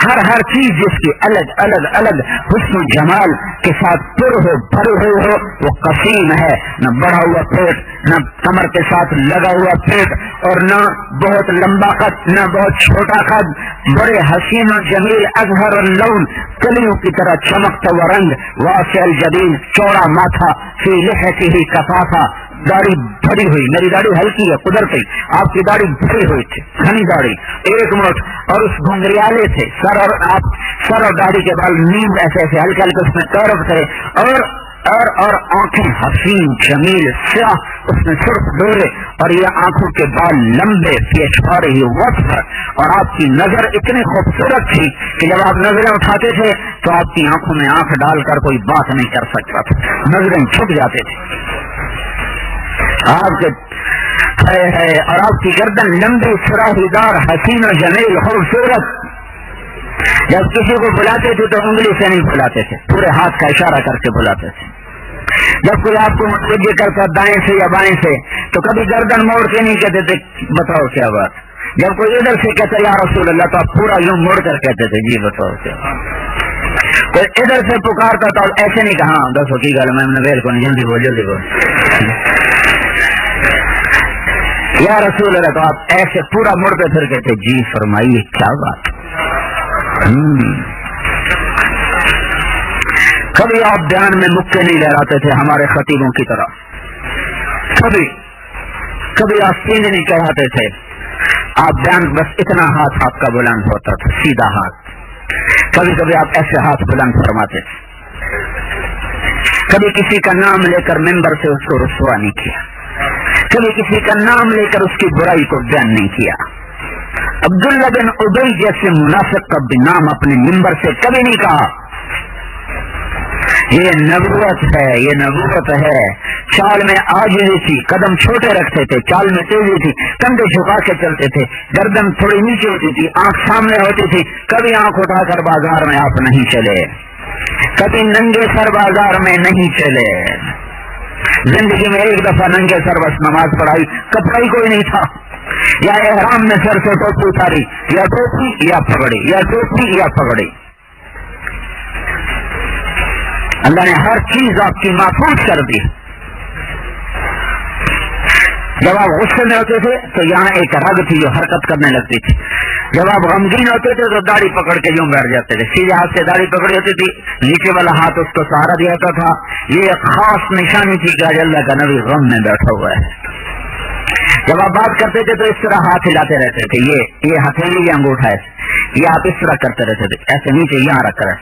ہر چیز جس کی الگ الگ الگ حسن و جمال کے ساتھ پر ہو، بھرے ہوئے ہو، وہ قسیم ہے. نہ بڑھا ہوا پیٹ، نہ کمر کے ساتھ لگا ہوا پیٹ، اور نہ بہت لمبا قد، نہ بہت چھوٹا قد، بڑے حسین و جمیل، اظہر اللون، کلیوں کی طرح چمکتا ہوا رنگ، واسع الجبین، چوڑا ماتھا، فی لحیتہ کثافہ، داڑھی بھری ہوئی. میری داڑھی ہلکی ہے قدرتی، آپ کی داڑھی بھری ہوئی تھی، گھنی داڑھی ایک مٹھ، اور اس گھنگریالے تھے سر اور داڑھی کے بال نیند ایسے ایسے ہلکے ہلکے اس میں طرف تھے، اور آنکھیں حسین جمیل سیاہ، اس میں سرخ ڈورے، اور یہ آنکھوں کے بال لمبے پیچھا رہی وقت، اور آپ کی نظر اتنی خوبصورت تھی کہ جب آپ نظریں اٹھاتے تھے تو آپ کی آنکھوں میں آنکھ ڈال کر کوئی بات نہیں کر سکتا تھا، نظریں چھپ جاتے تھے آپ کے. اور آپ کی گردن لمبی، سراہی دار، حسین و جمیل، خوبصورت. جب کسی کو بلاتے تھے تو انگلی سے نہیں بلاتے تھے، پورے ہاتھ کا اشارہ کر کے بلاتے تھے. جب کوئی آپ کو متوجہ کرتا دائیں سے یا بائیں سے تو کبھی گردن موڑ کے نہیں کہتے تھے بتاؤ کیا بات. جب کوئی ادھر سے کہتا یا رسول اللہ تو آپ پورا یوں موڑ کر کہتے تھے جی بتاؤ کیا. کوئی ادھر سے پکارتا تو ایسے نہیں کہا دسو کی گل میں نے ویل کو نہیں، جلدی بول. یا رسول اللہ، تو آپ ایسے پورا مڑتے پھر کہتے جی فرمائیے کیا بات. کبھی آپ بیان میں مکے نہیں لہراتے تھے ہمارے خطیبوں کی طرح، کبھی آپ سینج نہیں کہلاتے تھے. آپ بیان بس اتنا ہاتھ آپ کا بلند ہوتا تھا، سیدھا ہاتھ. کبھی کبھی آپ ایسے ہاتھ بلند فرماتے تھے. کبھی کسی کا نام لے کر ممبر سے اس کو رسوا نہیں کیا، کبھی کسی کا نام لے کر اس کی برائی کو بیان نہیں کیا. عبداللہ بن ابی جیسے منافق کا بھی نام اپنے ممبر سے کبھی نہیں کہا. یہ نبوت ہے، یہ نبوت ہے. چال میں عاجزی تھی، قدم چھوٹے رکھتے تھے، چال میں تیزی تھی، کندھے جھکا کے چلتے تھے، گردن تھوڑی نیچے ہوتی تھی، آنکھ سامنے ہوتی تھی. کبھی آنکھ اٹھا کر بازار میں آپ نہیں چلے، کبھی ننگے سر بازار میں نہیں چلے. زندگی میں ایک دفعہ ننگے سر بس نماز پڑھائی، کپڑا ہی کوئی نہیں تھا، یا احرام میں سر سے ٹوپی اتاری، یا ٹوپی یا پگڑی، یا ٹوپی یا پگڑی. اللہ نے ہر چیز آپ کی محفوظ کر دی. جب آپ غصے میں ہوتے تھے تو یہاں ایک رگ تھی جو حرکت کرنے لگتی تھی. جب آپ غمگین ہوتے تھے تو داڑھی پکڑ کے یوں بیٹھ جاتے تھے، سیدھے ہاتھ سے داڑھی پکڑی ہوتی تھی، نیچے والا ہاتھ اس کو سہارا دیا ہوتا تھا. یہ ایک خاص نشانی تھی کہ اللہ کا نبی غم میں بیٹھا ہوا ہے. جب آپ بات کرتے تھے تو اس طرح ہاتھ ہلاتے رہتے تھے، یہ ہتھیلی یا انگوٹھا ہے، یہ آپ اس طرح کرتے رہتے تھے، ایسے نیچے یہاں رکھ کر.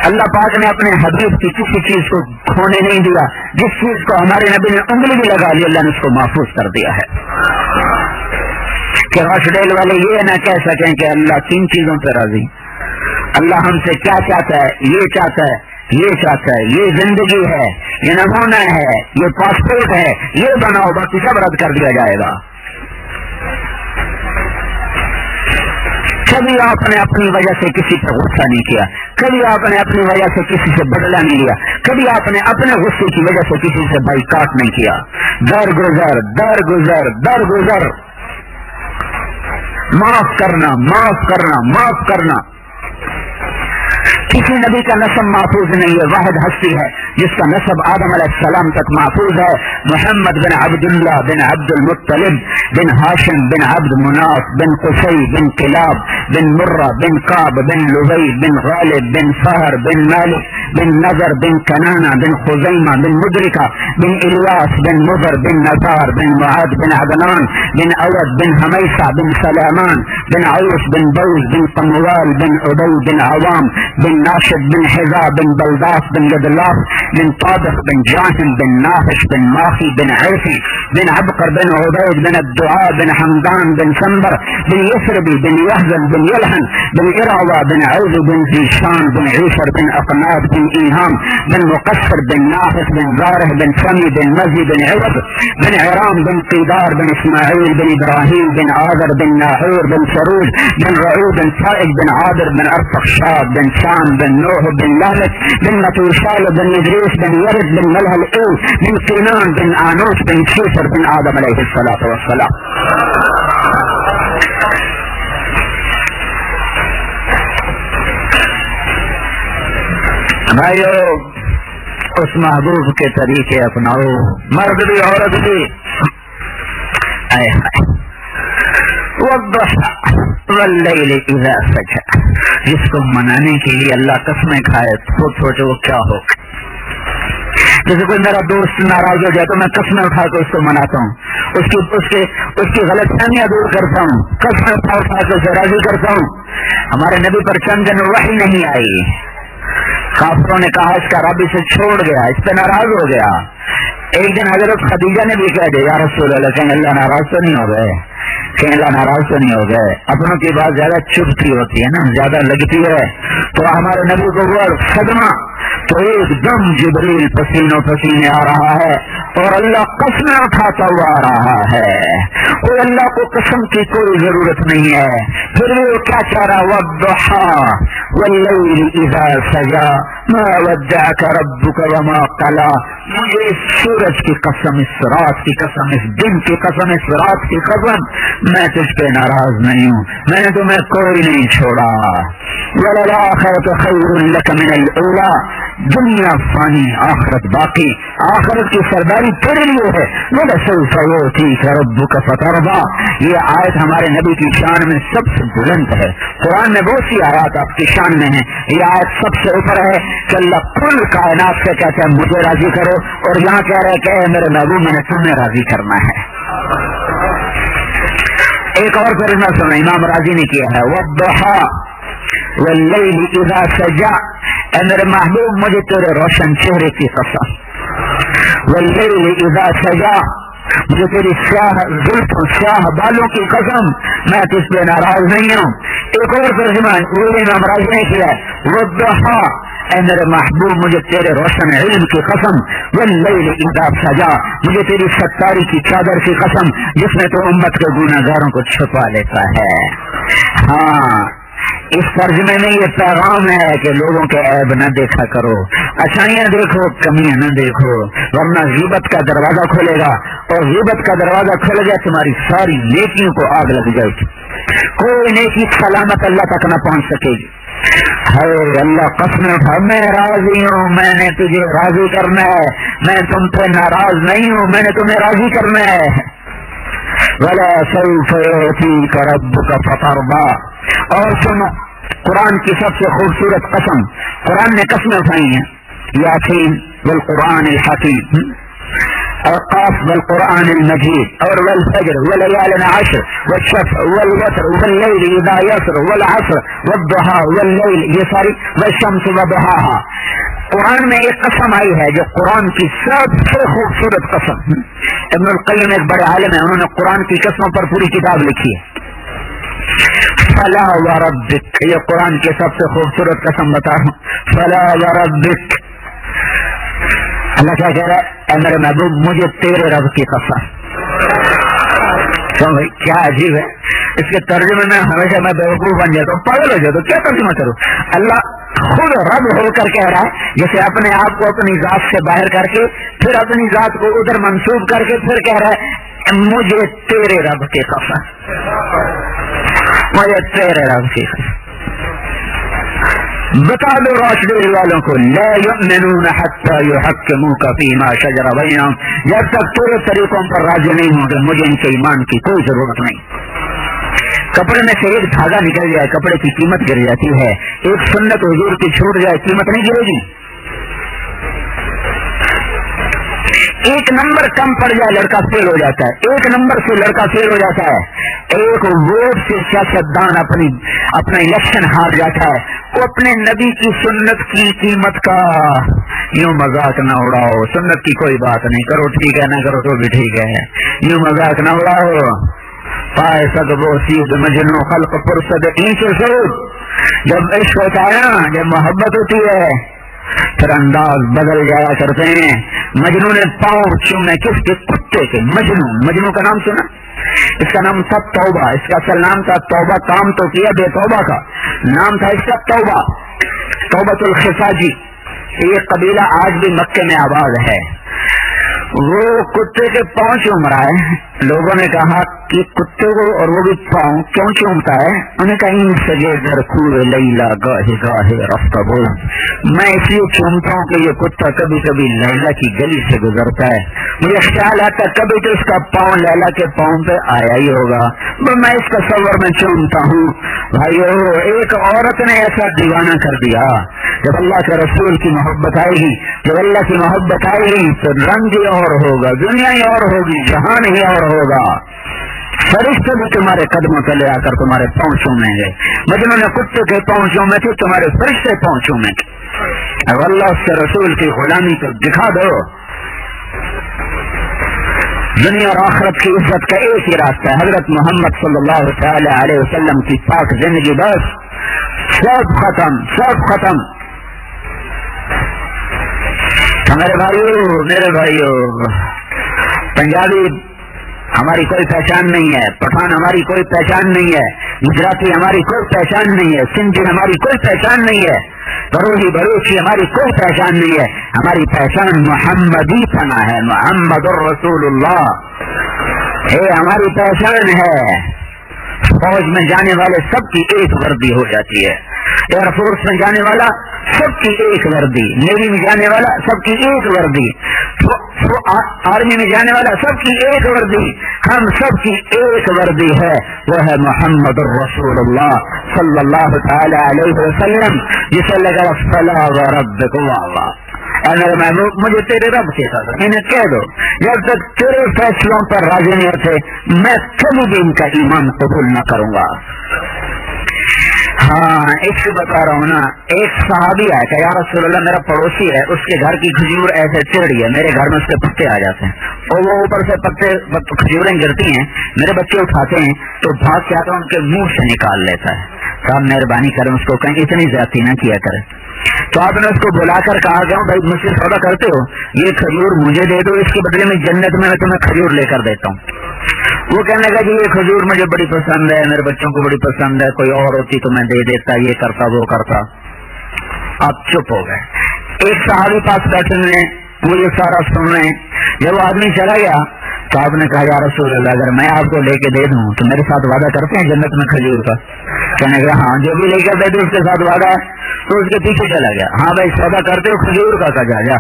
اللہ پاک نے اپنے حبیب کی کسی چیز کو کھونے نہیں دیا. جس چیز کو ہمارے نبی نے انگلی بھی لگا لی، اللہ نے اس کو محفوظ کر دیا ہے کہ رش ڈیل والے یہ نہ کہہ سکیں کہ اللہ کن چیزوں پہ راضی. اللہ ہم سے کیا چاہتا ہے؟ یہ چاہتا ہے، یہ چاہتا ہے، یہ زندگی ہے، یہ نمونہ ہے، یہ پاسپورٹ ہے، یہ بناؤ، باقی سب رد کر دیا جائے گا. کبھی آپ نے اپنی وجہ سے کسی پر غصہ نہیں کیا، کبھی آپ نے اپنی وجہ سے کسی سے بدلہ نہیں لیا، کبھی آپ نے اپنے غصے کی وجہ سے کسی سے بائیکاٹ نہیں کیا. درگزر درگزر درگزر، معاف کرنا معاف کرنا معاف کرنا. کسی نبی کا نسب محفوظ نہیں ہے، واحد ہستی ہے جس کا نسب آدم علیہ السلام تک محفوظ ہے. محمد بن عبداللہ بن عبد المطلب بن ہاشم بن عبد مناف بن قصی بن کلاب بن مرہ بن کعب بن لبی بن غالب بن فہر بن مالک بن نظر بن کنانہ بن خزیمہ بن مدرکہ بن الیاس بن مضر بن نزار بن معاذ بن عدنان بن اود بن حمیسہ بن سلامان بن عوف بن بوز بن قموال بن عبی بن عوام بن ناشد بن حذا بن بلداس بن یدلاف بن طابق بن جاہم بن ناحش بن ماخی بن عرفی بن عبقر بن عبید بن الدعاء بن حمدان بن سنبر بن یسربی بن یحزن بن یلحن بن اراوہ بن عوض بن زیشان بن عیشر بن اقناب بن ایہام بن مقصر بن ناحس بن زارح بن سمی بن مزی بن عوض بن عرام بن قیدار بن اسماعیل بن ابراہیم بن عاذر بن ناحور بن سروج بن رعود بن فائق بن عادر بن ارفخشاد بن شام بن نوح بن لالک بن متوشال بن ادریس بن یرد بن ملحل او بن قینان بن آنوش بن شیفر بن آدم علیہ السلام. بھائیو، اس محبوب کے طریقے اپناؤ، مرد بھی عورت بھی. واللیل اذا سجى، جس کو منانے کے لیے اللہ قسمیں کھائے تو سوچو وہ کیا ہو. جیسے کوئی میرا دوست ناراض ہو جائے تو میں قسمیں اٹھا کے اس کو مناتا ہوں، اس کی غلط فہمیاں دور کرتا ہوں، قسمیں اٹھا کے اسے راضی کرتا ہوں. ہمارے نبی پر چند دن وحی نہیں آئی، کافروں نے کہا اس کا رب اسے چھوڑ گیا، اس پہ ناراض ہو گیا. ایک دن حضرت خدیجہ نے بھی کہہ دیا یا رسول اللہ، کہیں اللہ ناراض تو نہیں ہو گئے، کہیں اللہ ناراض تو نہیں ہو گئے. اپنوں کی بات زیادہ چبھتی ہوتی ہے نا، زیادہ لگتی ہے. تو ہمارے نبی کو ہوا صدمہ، تو ایک دم جبریل پسینوں پسینے آ رہا ہے اور اللہ قسمیں اٹھاتا ہوا آ رہا ہے. اور اللہ کو قسم کی کوئی ضرورت نہیں ہے. پھر وہ کیا چاہ رہا، والضحى واللیل اذا سجى ما ودعك ربك وما قلى. مجھے اس سورج کی قسم، اس رات کی قسم، اس دن کی قسم، اس رات کی قسم، میں تجھ پہ ناراض نہیں ہوں، میں نے تمہیں کوئی نہیں چھوڑا. وَلَلْآخِرَةُ خَيْرٌ لَكَ مِنَ الْأُولَىٰ، دنیا فانی آخرت باقی، آخرت کی سرداری تیرے لیے ہے۔ وَلَسَوْفَ يُؤْتِيكَ رَبُّكَ فَتَرْضَىٰ، یہ آیت ہمارے نبی کی شان میں سب سے بلند ہے۔ قرآن میں بہت سی آیات آپ کی شان میں ہیں، یہ آیت سب سے اوپر ہے کہ اللہ کل کائنات سے کہتے ہیں مجھے راضی کرو، اور یہاں کہہ رہے کہ اے میرے محبوب میں نے تمہیں راضی کرنا ہے۔ ایک اور ترجمہ سنو، امام راضی نے کیا ہے، وَالضُّحَىٰ وَاللَّيْلِ إِذَا سَجَىٰ، اے میرے محبوب مجھے تیرے روشن چہرے کی قسم، وَاللَّيْلِ إِذَا سَجَىٰ، مجھے تیری سیاہ زلفوں سیاہ بالوں کی قسم، میں تجھ پہ ناراض نہیں ہوں۔ ایک اور ترجمہ امام راضی نے کیا ہے، وَالضُّحَىٰ، اے میرے محبوب مجھے تیرے روشن علم کی قسم، واللیل اذا سجا، مجھے تیری ستاری کی چادر کی قسم جس میں تو امت کے گناہگاروں کو چھپا لیتا ہے۔ ہاں، اس ترجمے میں یہ پیغام ہے کہ لوگوں کے عیب نہ دیکھا کرو، اچھائیاں دیکھو کمیاں نہ دیکھو، ورنہ غیبت کا دروازہ کھلے گا، اور غیبت کا دروازہ کھل گیا تمہاری ساری نیکیوں کو آگ لگ جائے گی، کوئی نیکی سلامت اللہ تک نہ پہنچ سکے گی۔ ہے اللہ قسم اٹھا، میں راضی ہوں، میں نے تجھے راضی کرنا ہے، میں تم پہ ناراض نہیں ہوں، میں نے تمہیں راضی کرنا ہے۔ وَلَا سَوْفَ يُؤْتِيكَ رَبُّكَ فَتَرْضَىٰ، اور سنو قرآن کی سب سے خوبصورت قسم، قرآن نے قسمیں اٹھائی ہیں، یاسین والقرآن الحکیم، اور قاف والقرآن المجید، اور والفجر وليال عشر والشفع والوتر والليل اذا يسر والعصر والضحى والليل، یہ ساری والشمس وضحاها، قرآن میں ایک قسم آئی ہے جو قرآن کی سب سے خوبصورت قسم۔ ابن القیم ایک بڑے عالم ہیں، انہوں نے قرآن کی قسموں پر پوری کتاب لکھی ہے۔ فلا وربک، یہ قرآن کی سب سے خوبصورت قسم بتا رہا ہوں، فلا وربک، اللہ کیا کہہ رہا ہے، اے میرے محبوب مجھے تیرے رب کی قسم۔ کیا عجیب ہے، اس کے ترجمے میں ہمیشہ میں بیوقوف بن جاتا ہوں، پاگل ہو جاتا ہوں، کیا ترجمہ کروں؟ اللہ خود رب ہو کر کہہ رہا ہے، جیسے اپنے آپ کو اپنی ذات سے باہر کر کے پھر اپنی ذات کو ادھر منسوب کر کے پھر کہہ رہا ہے مجھے تیرے رب کی قسم، مجھے تیرے رب کی قسم۔ بتا دو روشنی والوں کو، لا یؤمنون حتی یحکموک فیما شجر بینہم، جب تک تیرے طریقوں پر راضی نہیں ہوں گے مجھے ان کے ایمان کی کوئی ضرورت نہیں۔ کپڑے میں سے ایک دھاگا نکل جائے کپڑے کی قیمت گر جاتی ہے، ایک سنت حضور کی چھوٹ جائے قیمت نہیں گرے گی، ایک نمبر کم پڑ جائے لڑکا فیل ہو جاتا ہے، ایک نمبر سے لڑکا فیل ہو جاتا ہے، ایک ووٹ سے سیاستدان اپنا الیکشن ہار جاتا ہے۔ وہ اپنے نبی کی سنت کی قیمت کا یوں مذاق نہ اڑاؤ، سنت کی کوئی بات نہیں، کرو ٹھیک ہے، نہ کرو تو بھی ٹھیک ہے، یوں مذاق نہ اڑاؤ۔ پائے سد وہ سید مجنو خلق پرسد اینچ سود، جب عشق ہوتا ہے نا، جب محبت ہوتی ہے پھر انداز بدل جایا کرتے ہیں۔ مجنو نے پاؤں چومے کس کے؟ کتے کے۔ مجنو کا نام سنا؟ اس کا نام تھا توبہ، اس کا اصل نام تھا توبہ، کام تو کیا بے توبہ کا، نام تھا اس کا توبہ، توبۃ الخفاجی۔ یہ قبیلہ آج بھی مکے میں آباد ہے۔ وہ کتے کے پاؤں چوم رہا ہے، لوگوں نے کہا کہ کتے کو اور وہ بھی پاؤں کیوں چومتا ہے؟ انہیں کہا ان سجے در کھوے لیلا گاہے گاہے رفتہ بول، میں اس لیے چومتا ہوں کہ یہ کتا کبھی کبھی لیلا کی گلی سے گزرتا ہے، مجھے خیال آتا ہے کبھی تو اس کا پاؤں لیلا کے پاؤں پہ آیا ہی ہوگا، میں اس تصور میں چومتا ہوں۔ بھائیو، ایک عورت نے ایسا دیوانہ کر دیا، جب اللہ کے رسول کی محبت آئے گی، جب اللہ کی محبت آئے گی تو رنگ ہی اور ہوگا، دنیا ہی اور ہوگی، جہان ہی اور ہوگا، فرشتے بھی تمہارے قدموں تلے آ کر تمہارے پاؤں چومیں گے۔ مجنوں نے کتے کے پاؤں چومے تھے، تمہارے فرشتے پاؤں چومیں گے۔ اب اللہ اس کے رسول کی غلامی کو دکھا دو۔ دنیا اور آخرت کی عزت کا ایک ہی راستہ ہے، حضرت محمد صلی اللہ تعالی علیہ وسلم کی پاک زندگی، بس سب ختم، سب ختم۔ میرے بھائیو، پنجابی ہماری کوئی پہچان نہیں ہے، پٹھان ہماری کوئی پہچان نہیں ہے، گجراتی ہماری کوئی پہچان نہیں ہے، سندھی ہماری کوئی پہچان نہیں ہے، بلوچی ہماری کوئی پہچان نہیں ہے، ہماری پہچان محمدی پنا ہے، محمد الرسول اللہ ہے ہماری پہچان ہے۔ فوج میں جانے والے سب کی ایک وردی ہو جاتی ہے، ایئر فورس میں جانے والا سب کی ایک وردی، نیوی میں جانے والا سب کی ایک وردی، آرمی میں جانے والا سب کی ایک وردی، ہم سب کی ایک وردی ہے، وہ ہے محمد الرسول اللہ صلی اللہ تعالی علیہ وسلم، جسے لگا فلا وربک واللہ، اے میرے محبوب مجھے تیرے رب کے ساتھ انہیں کہہ دو جب تک تیرے فیصلوں پر راضی نہیں ہوتے میں کبھی بھی ان کا ایمان قبول نہ کروں گا۔ ہاں اس سے بتا رہا ہوں نا، ایک صحابی آیا کہ یا رسول اللہ میرا پڑوسی ہے، اس کے گھر کی کھجور ایسے چڑ رہی ہے، میرے گھر میں اس کے پتے آ جاتے ہیں اور وہ اوپر سے کھجوریں گرتی ہیں، میرے بچے اٹھاتے ہیں تو بھاگ کے آتا ان کے منہ سے نکال لیتا ہے۔ صاحب مہربانی کریں اس کو کہیں اتنی زیادتی نہ کیا کرے۔ تو آپ نے اس کو بلا کر کہا کہ بھائی مجھ سے سودا کرتے ہو، یہ کھجور مجھے دے دو، اس کے بدلے میں جنت میں تمہیں کھجور لے کر دیتا ہوں۔ وہ کہنے لگا کہ یہ کھجور مجھے بڑی پسند ہے، میرے بچوں کو بڑی پسند ہے، کوئی اور ہوتی تو میں دے دیتا، یہ کرتا وہ کرتا۔ آپ چپ ہو گئے۔ ایک صحابی پاس بیٹھے ہوئے وہ یہ سارا سن رہے ہیں۔ جب وہ آدمی چلا گیا تو آپ نے کہا یا رسول اللہ اگر میں آپ کو لے کے دے دوں تو میرے ساتھ وعدہ کرتے ہیں جنت میں کھجور کا؟ کہنے لگا ہاں جو بھی لے کر دے دے اس کے ساتھ وعدہ ہے۔ تو اس کے پیچھے چلا گیا، ہاں بھائی سودا کرتے ہو کھجور کا؟ کہا جا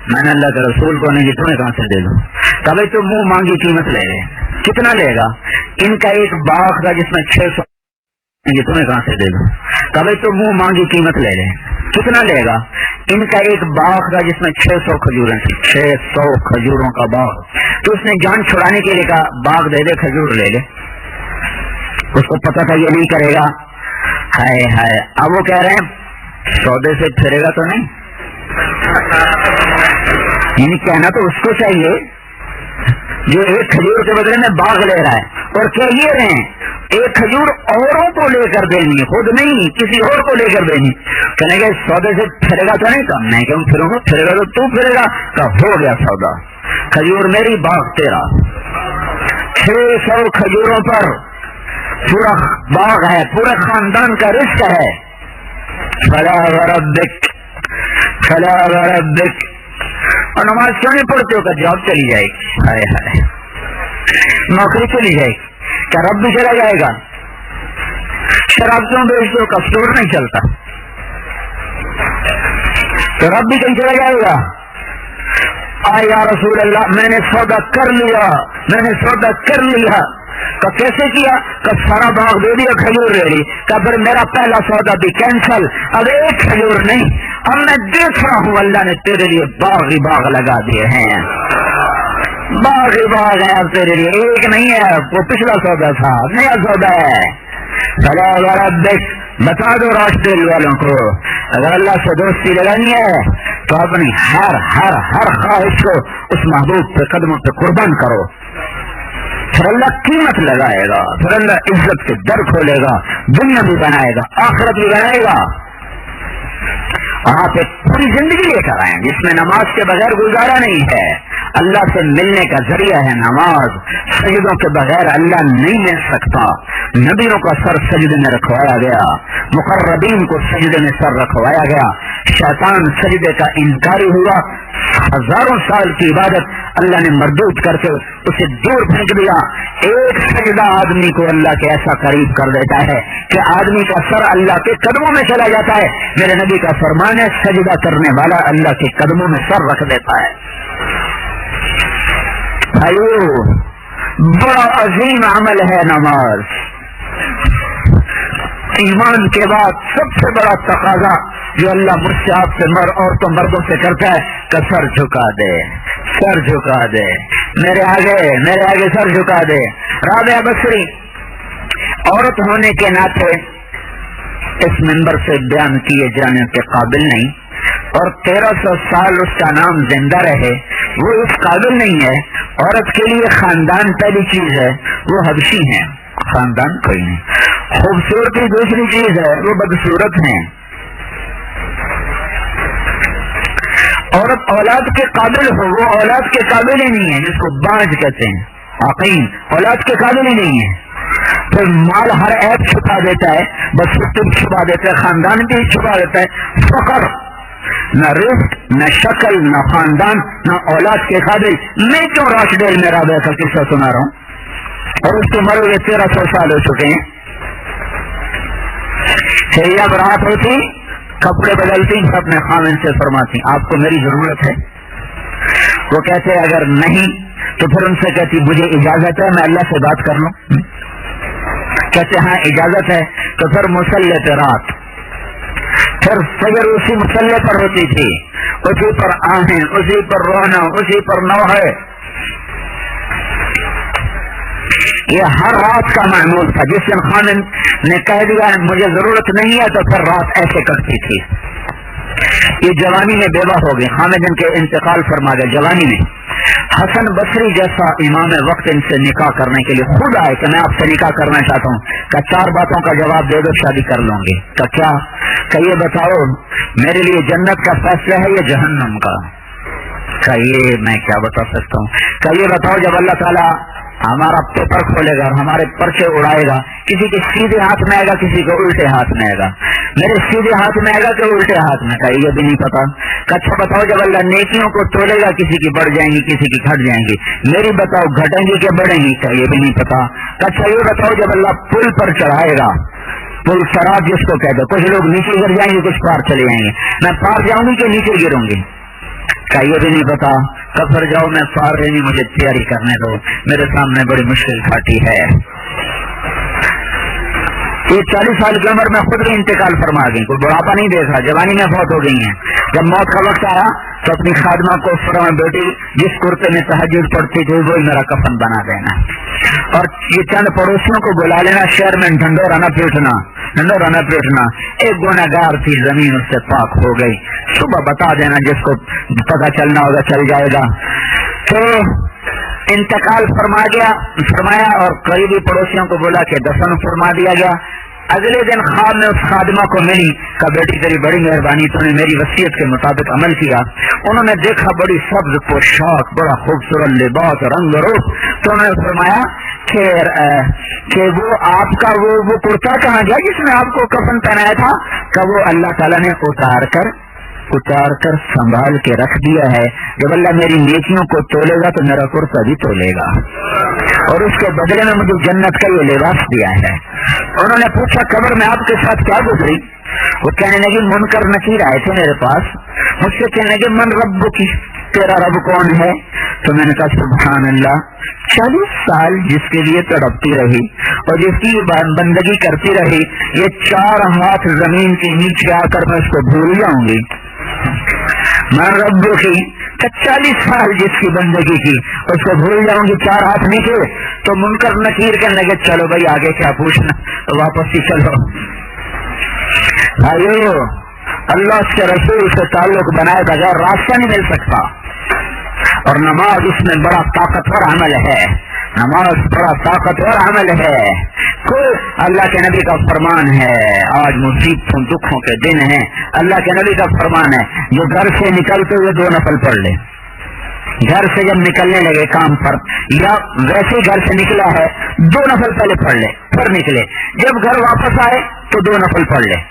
میں نے اللہ کے رسول کو نہیں تمہیں کہاں سے دے دوں؟ کبھی تو منہ مانگی قیمت لے لے، کتنا لے گا؟ ان کا ایک باغ تھا جس میں 600، تمہیں کہاں سے دے دوں؟ کبھی تو منہ مانگی قیمت لے لے، کتنا لے گا؟ ان کا ایک باغ تھا جس میں 600 کھجوریں تھی، 600 کھجوروں کا باغ۔ تو اس نے جان چھڑانے کے لیے کہا باغ دے دے کھجور لے لے۔ اس کو پتا تھا یہ نہیں کرے گا، ہائے ہائے۔ اب وہ کہہ رہے ہیں سودے سے پھرے گا تو نہیں، یعنی کہنا تو اس کو چاہیے جو ایک کھجور کے بدلے میں باغ لے رہا ہے، اور کہہ یہ رہے ہیں ایک کھجور اوروں کو لے کر دینی، خود نہیں کسی اور کو لے کر دینی۔ کہنے گے سودے سے پھرے گا تو نہیں؟ کہا میں کیوں پھروں گا، پھرے گا تو تو پھرے گا۔ کہا ہو گیا سودا، کھجور میری باغ تیرا۔ 600 کھجوروں پر پورا باغ ہے، پورے خاندان کا رزق ہے۔ فلا وربک فلا وربک۔ اور نماز کیوں نہیں پڑھتے ہو؟ کہ جاب چلی جائے گی، ہائے ہائے نوکری چلی جائے گی، کیا رب بھی چلا جائے گا؟ شراب کیوں بیچتے ہو؟ کا اسٹور نہیں چلتا تو رب بھی کہیں چلا جائے گا؟ یا رسول اللہ میں نے سودا کر لیا، میں نے سودا کر لیا۔ کہ کیسے کیا؟ کہ سارا باغ دے دیا، کھجور لے لی۔ کہ پھر میرا پہلا سودا بھی کینسل، اب ایک کھجور نہیں، اب میں دیکھ رہا ہوں اللہ نے تیرے لیے باغ ہی باغ لگا دیے ہیں، باغ ہی باغ ہے اب تیرے لیے، ایک نہیں ہے، وہ پچھلا سودا تھا، نیا سودا ہے۔ فلا وربک، بتا دو راشدل والوں کو اگر اللہ سے دوستی لگانی ہے تو اپنی ہر ہر ہر خواہش کو اس محبوب کے قدموں پہ قربان کرو، پھر اللہ قیمت لگائے گا، پھر اللہ عزت کے در کھولے گا، دنیا بھی بنائے گا، آخرت بھی بنائے گا۔ آپ ایک پوری زندگی لے کر آئے جس میں نماز کے بغیر گزارا نہیں ہے۔ اللہ سے ملنے کا ذریعہ ہے نماز، سجدوں کے بغیر اللہ نہیں مل سکتا۔ نبیوں کا سر سجدے میں رکھوایا گیا، مقربین کو سجدے میں سر رکھوایا گیا، شیطان سجدے کا انکاری ہوا، ہزاروں سال کی عبادت اللہ نے مردود کر کے اسے دور پھینک دیا۔ ایک سجدہ آدمی کو اللہ کے ایسا قریب کر دیتا ہے کہ آدمی کا سر اللہ کے قدموں میں چلا جاتا ہے۔ میرے نبی کا فرمان ہے سجدہ کرنے والا اللہ کے قدموں میں سر رکھ دیتا ہے۔ بھائیو بڑا عظیم عمل ہے نماز، ایمان کے بعد سب سے بڑا تقاضا جو اللہ مجھ سے آپ سے عورتوں مردوں سے کرتا ہے کہ سر جھکا دے، سر جھکا دے، میرے آگے سر جھکا دے۔ رابعہ بصری عورت ہونے کے ناطے اس منبر سے بیان کیے جانے کے قابل نہیں، اور 1300 سال اس کا نام زندہ رہے، وہ اس قابل نہیں ہے۔ عورت کے لیے خاندان پہلی چیز ہے، وہ حبشی ہیں، خاندان کوئی نہیں۔ خوبصورتی دوسری چیز ہے، وہ بدصورت ہیں۔ عورت اولاد کے قابل ہو، وہ اولاد کے قابل ہی نہیں ہے، جس کو باج کہتے ہیں، عقیم اولاد کے قابل ہی نہیں ہے۔ پھر مال ہر عیب چھپا دیتا ہے، بدصورتی چھپا دیتا ہے، خاندان بھی چھپا دیتا ہے، فقر، نہ رزق، نہ شکل، نہ خاندان، نہ اولاد کے قابل۔ میں کیوں راشدیل میں رابعہ کا قصہ سنا رہا ہوں، اور اس کو مرے ہوئے 1300 سال ہو چکے ہیں۔ برات ہوتی کپڑے بدلتی ہیں اپنے خامن سے فرماتی آپ کو میری ضرورت ہے؟ وہ کہتے اگر نہیں تو پھر ان سے کہتی مجھے اجازت ہے میں اللہ سے بات کر لوں؟ کہتے ہاں اجازت ہے. تو پھر مصلی پہ رات، پھر فجر اسی مصلی پر ہوتی تھی، اسی پر آہیں، اسی پر رونا، اسی پر نوحے. یہ ہر رات کا معمول تھا. جس دن خامن نے کہہ دیا مجھے ضرورت نہیں ہے تو پھر رات ایسے کٹتی تھی. یہ جوانی میں بیوہ ہو گئی، خامد ان کے انتقال فرما گئے جوانی میں. حسن بصری جیسا امام وقت ان سے نکاح کرنے کے لیے خود آئے کہ میں آپ سے نکاح کرنا چاہتا ہوں. کہ 4 باتوں کا جواب دے دو شادی کر لوں گے. کہ کیا؟ کہ یہ بتاؤ میرے لیے جنت کا فیصلہ ہے یا جہنم کا؟ کہ یہ میں کیا بتا سکتا ہوں. کہ یہ بتاؤ جب اللہ تعالیٰ ہمارا پیپر کھولے گا اور ہمارے پرچے اڑائے گا، کسی کے سیدھے ہاتھ میں آئے گا کسی کے الٹے ہاتھ میں آئے گا، میرے سیدھے ہاتھ میں آئے گا کہ الٹے ہاتھ میں؟ کہ یہ بھی نہیں پتا. اچھا بتاؤ جب اللہ نیکیوں کو تولے گا کسی کی بڑھ جائیں گی کسی کی گھٹ جائیں گی، میری بتاؤ گھٹیں گی کہ بڑھیں گی؟ کہ یہ بھی نہیں پتا. اچھا یہ بتاؤ جب اللہ پل پر چڑھائے گا، پل سرات جس کو کہتے، کچھ لوگ نیچے گر جائیں گے کچھ پار چلے جائیں گے، میں پار جاؤں گی کہ نیچے گروں گی؟ کہ یہ بھی نہیں پتا. کفر جاؤ میں پار رہی مجھے تیاری کرنے دو، میرے سامنے بڑی مشکل گھاٹی ہے. یہ 40 سال کی عمر میں خود بھی انتقال فرما گئی، کوئی بڑھاپا نہیں دیکھا، جوانی میں فوت ہو گئی ہیں. جب موت کا وقت آیا تو اپنی خادمہ کو فرمایا بیٹی جس کرتے میں تہجد پڑتی تھی وہی میرا کفن بنا دینا، اور یہ چند پڑوسیوں کو بلا لینا، شہر میں ڈھنڈورا نہ پیٹنا. ایک گنہگار تھی زمین اس سے پاک ہو گئی، صبح بتا دینا جس کو پتہ چلنا ہوگا چل جائے گا. تو انتقال فرمایا اور قریبی پڑوسیوں کو بولا کہ دفن فرما دیا گیا. اگلے دن خواب میں اس خادمہ کو ملی کہ بیٹی تیری بڑی مہربانی، تو نے میری وصیت کے مطابق عمل کیا. انہوں نے دیکھا بڑی سبز پوشاک، بڑا خوبصورت لباس، رنگ روپ. تو انہوں نے فرمایا کہ وہ آپ کا وہ کرتا کہاں گیا جس میں آپ کو کفن پہنایا تھا؟ کہ وہ اللہ تعالیٰ نے اتار کر سنبھال کے رکھ دیا ہے. جب اللہ میری نیکیوں کو تولے گا تو میرا کرتا بھی تولے گا، اور اس کے بدلے میں مجھے جنت کا یہ لباس دیا ہے. انہوں نے پوچھا قبر میں آپ کے ساتھ کیا گزری؟ وہ کہنے لگی منکر نکیر آئے تھے میرے پاس، مجھ سے کہنے لگے من رب کی، تیرا رب کون ہے؟ تو میں نے کہا سبحان اللہ، 40 سال جس کے لیے تڑپتی رہی اور جس کی بندگی کرتی رہی، یہ 4 ہاتھ زمین کے نیچے آ کر میں اس کو بھول جاؤں گی؟ من رب کی 40 سال جس کی بندگی کی اس کو بھول جاؤں گی 4 ہاتھ نیچے؟ تو منکر نکیر کہنے لگے چلو بھائی آگے کیا پوچھنا، واپس ہی چلو. بھائیو اللہ کے رسول سے تعلق بنائے بغیر راستہ نہیں مل سکتا. اور نماز اس میں بڑا طاقتور عمل ہے، نماز بڑا طاقتور عمل ہے. کوئی اللہ کے نبی کا فرمان ہے، آج مصیبتوں دکھوں کے دن ہیں، اللہ کے نبی کا فرمان ہے جو گھر سے نکلتے ہوئے 2 نفل پڑھ لے. گھر سے جب نکلنے لگے کام پر یا ویسے گھر سے نکلا ہے 2 نفل پہلے پڑھ لے، پھر نکلے، جب گھر واپس آئے تو 2 نفل پڑھ لے.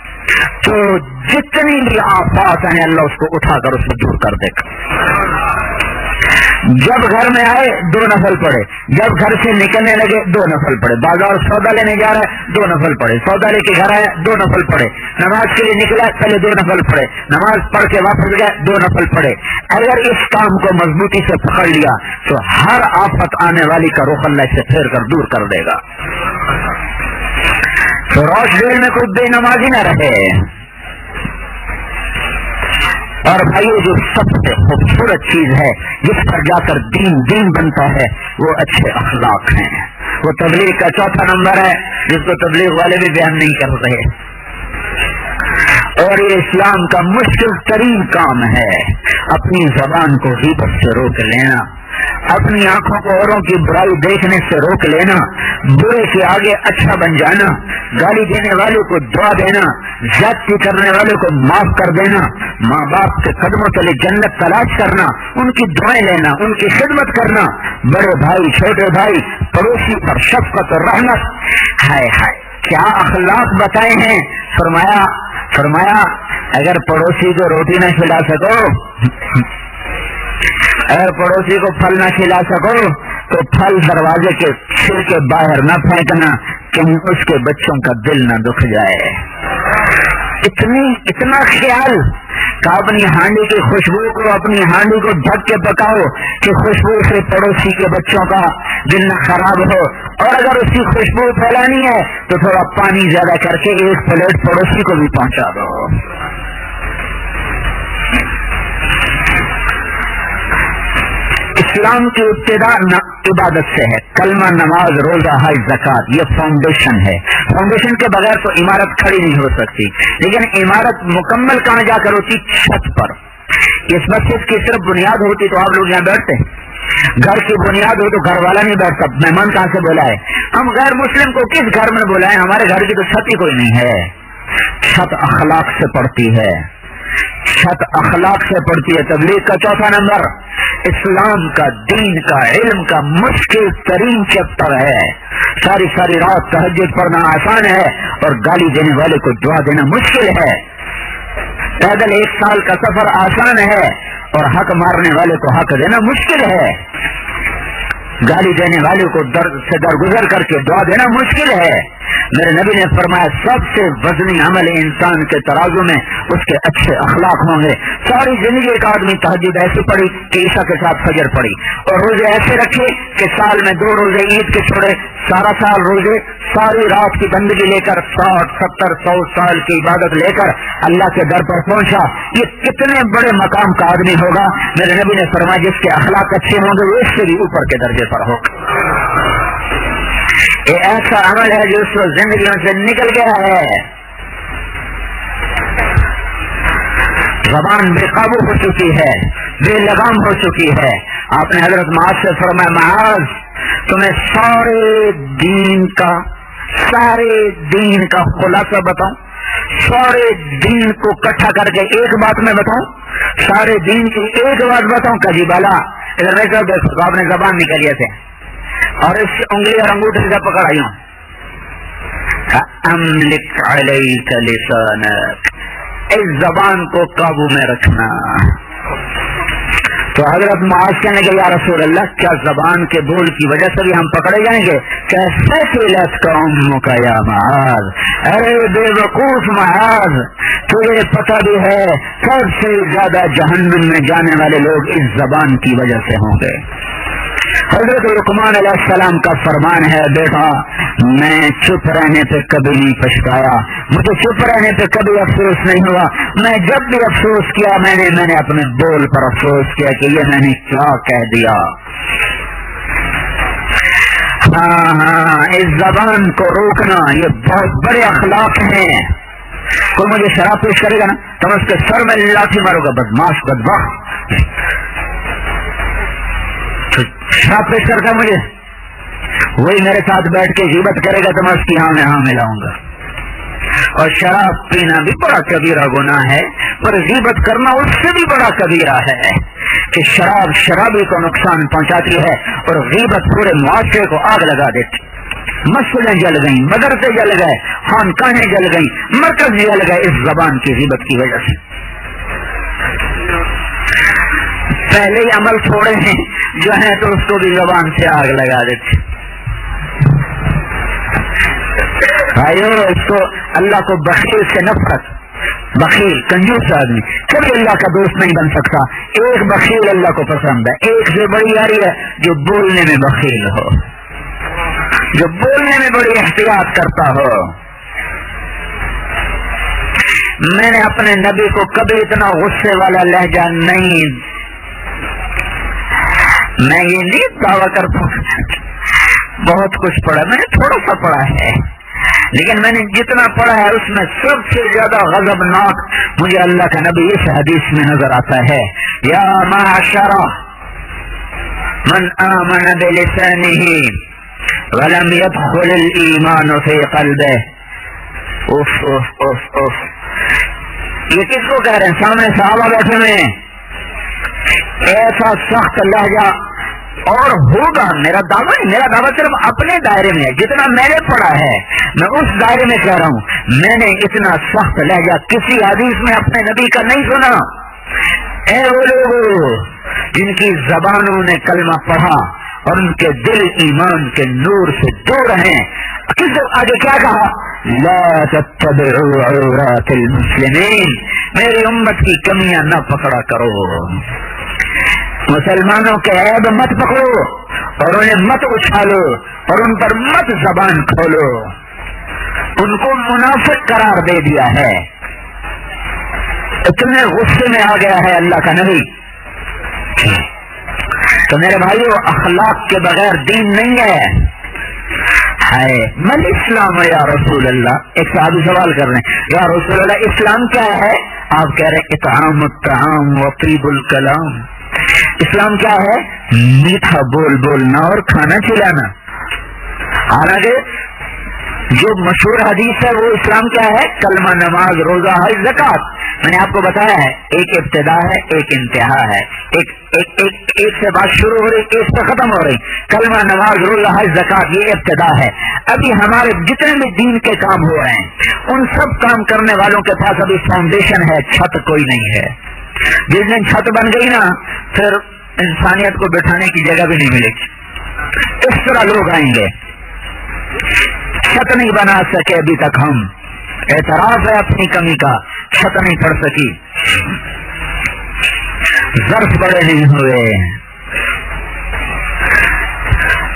تو جتنی بھی آفات ہیں اللہ اس کو اٹھا کر اس کو دور کر دے. جب گھر میں آئے 2 نفل پڑھے، جب گھر سے نکلنے لگے 2 نفل پڑھے، بازار سودا لینے جا رہا ہے 2 نفل پڑھے، سودا لے کے گھر آیا 2 نفل پڑھے، نماز کے لیے نکلا پہلے 2 نفل پڑھے، نماز پڑھ کے واپس گئے 2 نفل پڑھے. اگر اس کام کو مضبوطی سے پکڑ لیا تو ہر آفت آنے والی کا رخ اللہ سے پھیر کر دور کر دے گا. تو روش دل میں کوئی بے نمازی نہ رہے. اور بھائی جو سب سے خوبصورت چیز ہے جس پر جا کر دین بنتا ہے وہ اچھے اخلاق ہیں. وہ تبلیغ کا 4تھا نمبر ہے جس کو تبلیغ والے بھی بیان نہیں کر رہے. اور یہ اسلام کا مشکل ترین کام ہے، اپنی زبان کو غیبت سے روک لینا، اپنی آنکھوں کو اوروں کی برائی دیکھنے سے روک لینا، برے کے آگے اچھا بن جانا، گالی دینے والوں کو دعا دینا، زیادتی کرنے والوں کو معاف کر دینا، ماں باپ کے قدموں تلے جنت تلاش کرنا، ان کی دعائیں لینا، ان کی خدمت کرنا، بڑے بھائی چھوٹے بھائی پڑوسی پر شفقت اور رحمت. ہائے ہائے کیا اخلاق بتائے ہیں. فرمایا اگر پڑوسی کو روٹی نہ کھلا سکو، اگر پڑوسی کو پھل نہ کھلا سکو تو پھل دروازے کے سر کے باہر نہ پھینکنا، کہیں اس کے بچوں کا دل نہ دکھ جائے. اتنا خیال کہ اپنی ہانڈی کی خوشبو کو اپنی ہانڈی کو ڈھک کے پکاؤ کہ خوشبو سے پڑوسی کے بچوں کا دل نہ خراب ہو، اور اگر اس کی خوشبو پھیلانی ہے تو تھوڑا پانی زیادہ کر کے ایک پلیٹ پڑوسی کو بھی پہنچا دو۔ اسلام کی ابتدا عبادت سے ہے، کلمہ، نماز، روزہ، حج، زکات، یہ فاؤنڈیشن ہے۔ فاؤنڈیشن کے بغیر تو عمارت کھڑی نہیں ہو سکتی، لیکن عمارت مکمل کہاں جا کر ہوتی؟ چھت پر۔ اس مسجد کی صرف بنیاد ہوتی تو آپ لوگ یہاں بیٹھتے، گھر کی بنیاد ہو تو گھر والا نہیں بیٹھتا، مہمان کہاں سے بولا ہے؟ ہم غیر مسلم کو کس گھر میں بلائیں؟ ہمارے گھر کی تو چھت ہی کوئی نہیں ہے۔ چھت اخلاق سے پڑتی ہے، چھت اخلاق سے پڑتی ہے۔ تبلیغ کا چوتھا نمبر اسلام کا، دین کا، علم کا مشکل ترین چیپٹر ہے۔ ساری رات تہجد پڑھنا آسان ہے اور گالی دینے والے کو دعا دینا مشکل ہے۔ پیدل 1 سال کا سفر آسان ہے اور حق مارنے والے کو حق دینا مشکل ہے۔ گالی دینے والے کو درگزر کر کے دعا دینا مشکل ہے۔ میرے نبی نے فرمایا سب سے وزنی عمل انسان کے ترازو میں اس کے اچھے اخلاق ہوں گے۔ ساری زندگی ایک آدمی تہجد ایسی پڑھی کہ عشاء کے ساتھ فجر پڑھی، اور روزے ایسے رکھے کہ سال میں 2 روزے عید کے چھوڑے، سارا سال روزے، ساری رات کی بندگی لے کر 60 70 100 سال کی عبادت لے کر اللہ کے در پر پہنچا، یہ کتنے بڑے مقام کا آدمی ہوگا؟ میرے نبی نے فرمایا جس کے اخلاق اچھے ہوں گے وہ اس سے بھی اوپر کے درجے پر ہوگا۔ یہ ایسا عمل ہے جو اس کو زندگیوں سے نکل گیا ہے۔ زبان بے قابو ہو چکی ہے، بے لگام ہو چکی ہے۔ آپ نے حضرت معاذ سے فرمایا معاذ تمہیں سارے دین کا خلاصہ بتاؤں، سارے دین کو اکٹھا کر کے ایک بات میں بتاؤں، سارے دین کی ایک بات بتاؤں؟ کہ جی بالا ادھر نہیں کر، آپ نے زبان نکالی تھے اور اس انگلی اور انگوٹھے سے پکڑائی ہوں۔ املک علیک لسانک، اس زبان کو قابو میں رکھنا۔ تو حضرت معاذ کہنے لگے یا رسول اللہ کیا زبان کے بول کی وجہ سے بھی ہم پکڑے جائیں گے؟ کیسے قیلت قوم کا یا معاذ، ارے بے وقوف معاذ، تجھے پتہ بھی ہے سب سے زیادہ جہنم میں جانے والے لوگ اس زبان کی وجہ سے ہوں گے۔ حضرت لقمان علیہ السلام کا فرمان ہے بیٹا میں چپ رہنے پہ کبھی نہیں پچھتایا، مجھے چپ رہنے پہ کبھی افسوس نہیں ہوا۔ میں جب بھی افسوس کیا میں نے اپنے بول پر افسوس کیا کہ یہ میں نے کیا کہہ دیا۔ ہاں اس زبان کو روکنا یہ بہت بڑے اخلاق ہیں۔ کوئی مجھے شراب پیش کرے گا نا تو میں اس کے سر میں لاٹھی ماروں گا، بدماش بدبخت، شراب پیش کرتا مجھے، وہی میرے ساتھ بیٹھ کے غیبت کرے گا تو میں اس کی ہاں میں ہاں ملاؤں گا۔ اور شراب پینا بھی بڑا کبیرہ گناہ ہے، پر غیبت کرنا اس سے بھی بڑا کبیرہ ہے کہ شراب شرابی کو نقصان پہنچاتی ہے اور غیبت پورے معاشرے کو آگ لگا دیتی۔ مسجدیں جل گئیں، مدرسے جل گئے، خانقاہیں جل گئیں، مرکز جل گئے اس زبان کی غیبت کی وجہ سے۔ پہلے ہی عمل تھوڑے ہیں جو ہے تو اس کو بھی زبان سے آگ لگا دیتے۔ بھائیو اس کو اللہ کو بخیل سے نفرت، بخیل کنجوس آدمی کبھی اللہ کا دوست نہیں بن سکتا۔ ایک بخیل اللہ کو پسند ہے، ایک جو بڑی یاری ہے جو بولنے میں بخیل ہو، جو بولنے میں بڑی احتیاط کرتا ہو۔ میں نے اپنے نبی کو کبھی اتنا غصے والا لہجہ نہیں، میں یہ نہیں دعویٰ کرتا بہت کچھ پڑھا، میں نے تھوڑا سا پڑھا ہے، لیکن میں نے جتنا پڑھا ہے اس میں سب سے زیادہ غضبناک مجھے اللہ کا نبی اس حدیث میں نظر آتا ہے، یا معاشر من آمن بلسانہ ولم يدخل الایمان فی قلبہ۔ اف اف اف اف، یہ کس کو کہہ رہے ہیں؟ سامنے صحابہ بیٹھے ہوئے ہیں، ایسا سخت لہجہ اور ہوگا۔ میرا دعویٰ نہیں، میرا دعویٰ صرف اپنے دائرے میں ہے، جتنا میں نے پڑھا ہے میں اس دائرے میں کہہ رہا ہوں۔ میں نے اتنا سخت لہجہ کسی حدیث میں اپنے نبی کا نہیں سنا۔ اے وہ لوگ جن کی زبانوں نے کلمہ پڑھا اور ان کے دل ایمان کے نور سے دور ہیں، کس آگے کیا کہا؟ لا تتبعوا عورات المسلمین، میری امت کی کمیاں نہ پکڑا کرو، مسلمانوں کے عیب مت پکڑو اور انہیں مت اچھالو اور ان پر مت زبان کھولو، ان کو منافق قرار دے دیا ہے۔ اتنے غصے میں آ گیا ہے اللہ کا نبی۔ تو میرے بھائیو، اخلاق کے بغیر دین نہیں ہے۔ من اسلام یا رسول اللہ؟ ایک صحابی سوال کر رہے ہیں، یا رسول اللہ اسلام کیا ہے؟ آپ کہہ رہے ہیں اطعام الطعام و طیب الکلام۔ اسلام کیا ہے؟ میٹھا بول بولنا اور کھانا کھلانا۔ حالانکہ جو مشہور حدیث ہے وہ اسلام کیا ہے؟ کلمہ، نماز، روزہ، حج، زکات۔ میں نے آپ کو بتایا ہے ایک ابتدا ہے ایک انتہا ہے، ایک سے بات شروع ہو رہی ایک سے ختم ہو رہی۔ کلمہ، نماز، روزہ، حج، زکات یہ ابتدا ہے۔ ابھی ہمارے جتنے بھی دین کے کام ہو رہے ہیں ان سب کام کرنے والوں کے پاس ابھی فاؤنڈیشن ہے، چھت کوئی نہیں ہے۔ جس دن چھت بن گئی نا پھر انسانیت کو بٹھانے کی جگہ بھی نہیں ملے گی۔ اس طرح لوگ آئیں گے۔ چھت نہیں بنا سکے ابھی تک ہم، اعتراف ہے اپنی کمی کا، چھت نہیں پڑ سکی، ظرف بڑے نہیں ہوئے۔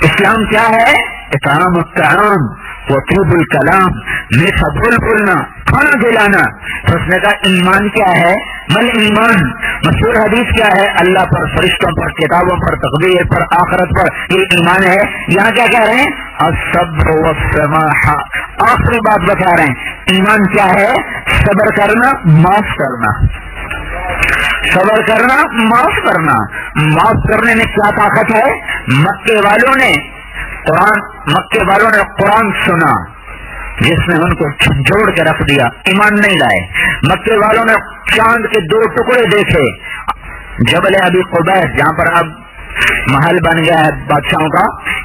اسلام کیا ہے؟ اطعام الطعام و طیب الکلام، میٹھا بول بولنا، کھانا کھلانا۔ تو اس نے کہا ایمان کیا ہے؟ مل ایمان، مشہور حدیث کیا ہے؟ اللہ پر، فرشتوں پر، کتابوں پر، تقدیر پر، آخرت پر، یہ ایمان ہے۔ یہاں کیا کہہ رہے ہیں؟ الصبر والسماحہ، آخری بات بتا رہے ہیں۔ ایمان کیا ہے؟ صبر کرنا، معاف کرنا، صبر کرنا، معاف کرنا۔ معاف کرنے میں کیا طاقت ہے؟ مکے والوں نے قرآن سنا جس نے ان کو جوڑ کے رکھ دیا، ایمان نہیں لائے۔ مکے والوں نے چاند کے 2 ٹکڑے دیکھے، جبل ابی قبیس جہاں پر اب محل بن گیا ہے بادشاہوں کا،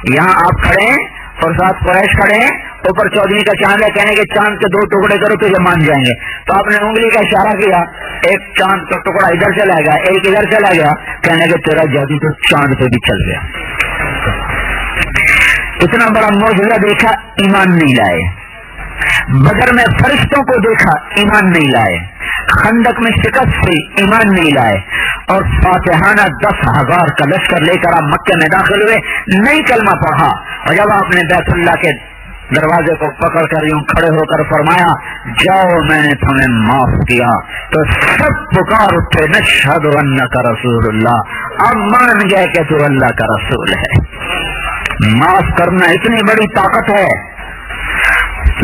یہاں آپ کھڑے ہیں اور ساتھ قریش کھڑے ہیں، اوپر 14 کا چاند ہے، کہنے کے چاند کے 2 ٹکڑے کرو تو یہ مان جائیں گے۔ تو آپ نے انگلی کا اشارہ کیا، ایک چاند کا ٹکڑا ادھر چلا گیا، ایک ادھر چلا گیا، کہنے کے تیرا جادو تو چاند پہ بھی چل گیا۔ اتنا بڑا معجزہ دیکھا، ایمان نہیں لائے۔ بدر میں فرشتوں کو دیکھا، ایمان نہیں لائے۔ خندق میں شکست ہوئی، ایمان نہیں لائے۔ اور فاتحانہ 10,000 کا لشکر لے کر آپ مکے میں داخل ہوئے، نہیں کلمہ پڑھا۔ اور جب آپ نے بیت اللہ کے دروازے کو پکڑ کر یوں کھڑے ہو کر فرمایا جاؤ میں نے تمہیں معاف کیا، تو سب پکار اٹھے نشہد انک رسول اللہ، اب مان گئے کہ تو اللہ کا رسول ہے۔ معاف کرنا اتنی بڑی طاقت ہے،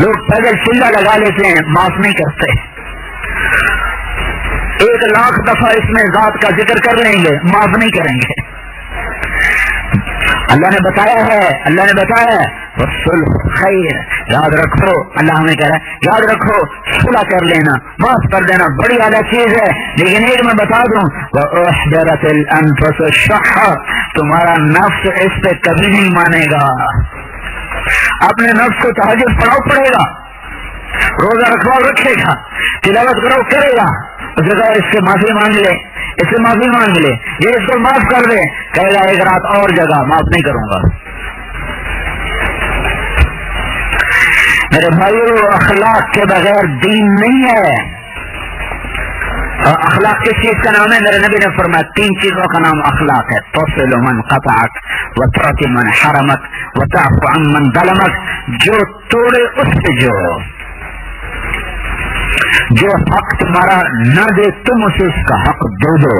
لوگ پیدل چلا لگا لیتے ہیں، معاف نہیں کرتے۔ 1,00,000 دفعہ اس میں ذات کا ذکر کر لیں گے، معاف نہیں کریں گے۔ اللہ نے بتایا ہے والصلح خیر، یاد رکھو، اللہ ہمیں کہہ رہا ہے یاد رکھو، صلح کر لینا، معاف کر دینا بڑی اعلیٰ چیز ہے۔ لیکن ایک میں بتا دوں، وَأُحْضِرَتِ الْأَنفُسُ الشُّحَّ، تمہارا نفس اس پہ کبھی نہیں مانے گا۔ اپنے نفس کو تہجد پڑھاؤ پڑے گا، روزہ رکھواؤ رکھے گا، تلاوت کرو کرے گا، اس جگہ اس سے معافی مانگ لے، اس سے معافی مانگ لے، یہ اس کو معاف کر دے، کہے گا ایک رات اور جگہ معاف نہیں کروں گا۔ میرے بھائیو، اخلاق کے بغیر دین نہیں ہے۔ اور اخلاق کس چیز کا نام ہے؟ میرے نبی نے فرمایا 3 چیزوں کا نام اخلاق ہے، تصل من قطعک وتعطي من حرمک وتعفو عن من ظلمک، جو توڑے اس سے جو حق تمہارا نہ دے تم اسے اس کا حق دو،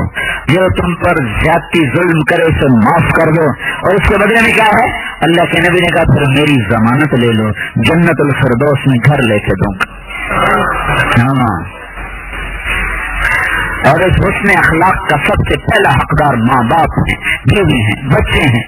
جو تم پر زیادتی ظلم کرے اسے معاف کر دو، اور اس کے بدلے میں کیا ہے؟ اللہ کے نبی نے کہا پھر میری ضمانت لے لو، جنت الفردوس میں گھر لے کے دوں گا۔ ہاں، اور اس حسن اخلاق کا سب سے پہلا حقدار ماں باپ ہیں، بیوی ہیں، بچے ہیں۔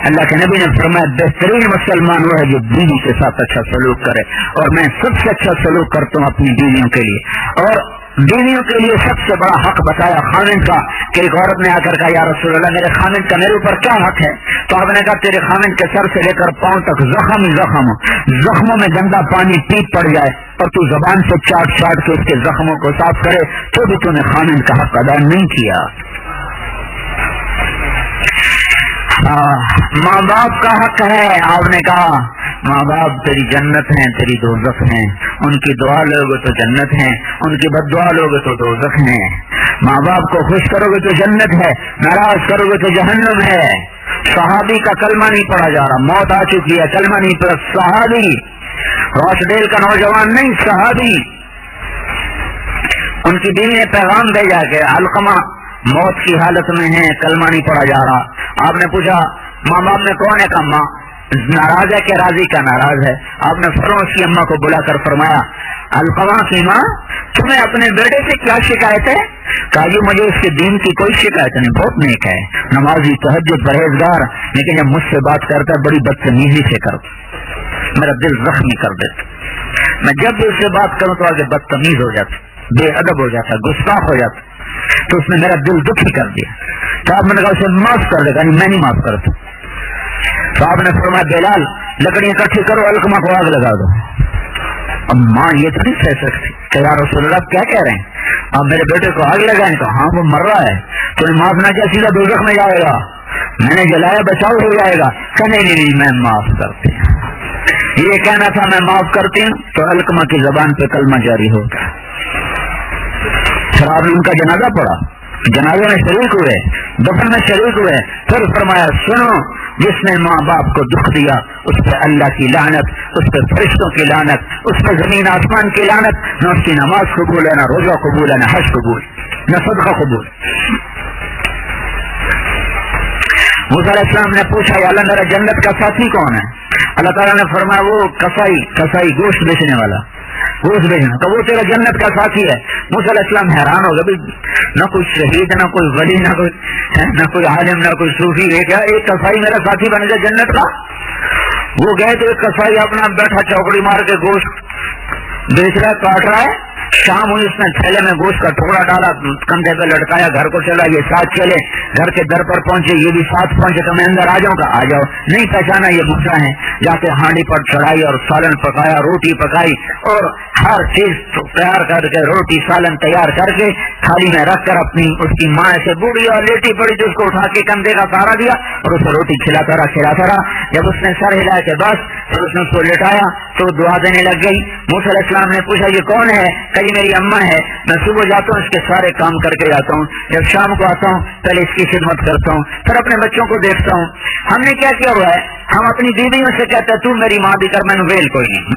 اللہ کے نبی نے فرمایا بہترین مسلمان وہ ہے جو بیوی کے ساتھ اچھا سلوک کرے، اور میں سب سے اچھا سلوک کرتا ہوں اپنی بیویوں کے لیے۔ اور بیویوں کے لیے سب سے بڑا حق بتایا خامن کا، کہ ایک عورت نے آ کر کہا یا رسول اللہ میرے خامن کا میرے اوپر کیا حق ہے؟ تو آپ نے کہا تیرے خامن کے سر سے لے کر پاؤں تک زخم ہی زخم، زخموں میں گندا پانی پیپ پڑ جائے اور تو زبان سے چاٹ چاٹ کے اس کے زخموں کو صاف کرے تو بھی تو نے خامن کا حق ادا نہیں کیا۔ ماں باپ کا حق ہے، آپ نے کہا ماں باپ تیری جنت ہیں تیری دوزخ ہیں، ان کی دعا لوگے تو جنت ہیں، ان کی بد دعا لوگے تو دوزخ ہیں۔ ماں باپ کو خوش کرو گے تو جنت ہے، ناراض کرو گے تو جہنم ہے۔ صحابی کا کلمہ نہیں پڑھا جا رہا، موت آ چکی ہے، کلمہ نہیں پڑھا، صحابی، روش ڈیل کا نوجوان نہیں، صحابی۔ ان کی بیوی نے پیغام بھیجا کہ علقمہ موت کی حالت میں ہیں، کلمہ نہیں پڑھا جا رہا۔ آپ نے پوچھا ماں باپ میں کون ہے؟ کہا ماں ناراض ہے کہ راضی؟ کا ناراض ہے۔ آپ نے فوراً اس کی اماں کو بلا کر فرمایا علقمہ کی ماں تمہیں اپنے بیٹے سے کیا شکایت ہے؟ کہا جی مجھے اس کے دین کی کوئی شکایت نہیں، بہت نیک ہے، نمازی، تہجد، پرہیزگار، لیکن جب مجھ سے بات کرتا ہے بڑی بدتمیزی سے کرتا، میرا دل زخمی کر دیتا، میں جب بھی اس سے بات کروں تو آگے بدتمیز ہو جاتا، بے ادب ہو جاتا، گستاخ ہو جاتا، تو اس نے میرا دل دکھی کر دیا۔ تو آپ نے کہا اسے معاف کر دے گا؟ میں نہیں معاف کرتا۔ تو آپ نے فرمایا بلال لکڑیاں اکٹھی کرو، علقمہ کو آگ لگا دو۔ اب ماں یہ تو نہیں کہہ سکتی کہ یا رسول اللہ کیا کہہ رہے ہیں، اب میرے بیٹے کو آگ لگائیں؟ تو ہاں وہ مر رہا ہے، تو معاف نہ کیا سیدھا دوزخ میں جائے گا، میں نے جلایا بچاؤ ہو جائے گا۔ کہ نہیں میں معاف کرتی ہوں۔ یہ کہنا تھا میں معاف کرتی ہوں تو علقمہ کی زبان پہ کلمہ جاری ہو گیا۔ پھر آپ نے ان کا جنازہ پڑھا، جنازے میں شریک ہوئے، دفن میں شریک ہوئے، پھر فرمایا سنو جس نے ماں باپ کو دکھ دیا اس پہ اللہ کی لعنت، اس پہ فرشتوں کی لعنت، اس پہ زمین آسمان کی لعنت، نہ اس کی نماز قبول ہے، نہ روزہ قبول ہے، نہ حج قبول، نہ صدقہ قبول۔ موسیٰ علیہ السلام نے پوچھا یا اللہ میرا جنت کا ساتھی کون ہے؟ اللہ تعالیٰ نے فرمایا وہ کسائی گوشت بیچنے والا، گوشت بیچنا، تو وہ تیرا جنت کا ساتھی ہے۔ موسیٰ علیہ السلام حیران ہو گئے، نہ کوئی شہید، نہ کوئی ولی، نہ کوئی عالم، نہ کوئی صوفی، ایک کسائی میرا ساتھی بنے گا جنت کا؟ وہ گئے تو ایک کسائی اپنا بیٹھا چوکڑی مار کے گوشت بیچ رہا ہے، کاٹ رہا ہے۔ شام ہوئی، اس نے تھیلے میں گوشت کا ٹکڑا ڈالا، کندھے پہ لٹکایا، گھر کو چلا، یہ ساتھ چلے، گھر کے در پر پہنچے، یہ بھی ساتھ پہنچے کہ میں اندر آ جاؤں گا، آ جاؤ، نہیں پہچانا یہ موسیٰ ہے۔ جا کے ہانڈی پر چڑھائی اور سالن پکایا، روٹی پکائی اور ہر چیز تیار کر کے، روٹی سالن تیار کر کے تھالی میں رکھ کر اپنی اس کی ماں سے بوڑھی اور لیٹی پڑی تھی، اس کو اٹھا کے کندھے کا سہارا دیا اور اسے روٹی کھلاتا رہا۔ جب اس نے سر ہلایا کہ بس، پھر اس نے اس کو لٹایا تو دعا دینے لگ گئی۔ موسیٰ علیہ السلام نے پوچھا یہ کون ہے؟ کہ یہ میری اماں ہے، میں صبح جاتا ہوں اس کے سارے کام کر کے جاتا ہوں، جب شام کو آتا ہوں پہلے اس کی خدمت کرتا ہوں، پھر اپنے بچوں کو دیکھتا ہوں۔ ہم نے کیا کیا ہوا ہے، ہم اپنی بیویوں سے کہتے ہیں تو میری ماں بھی کر، میں نے ویل کوئی نہیں۔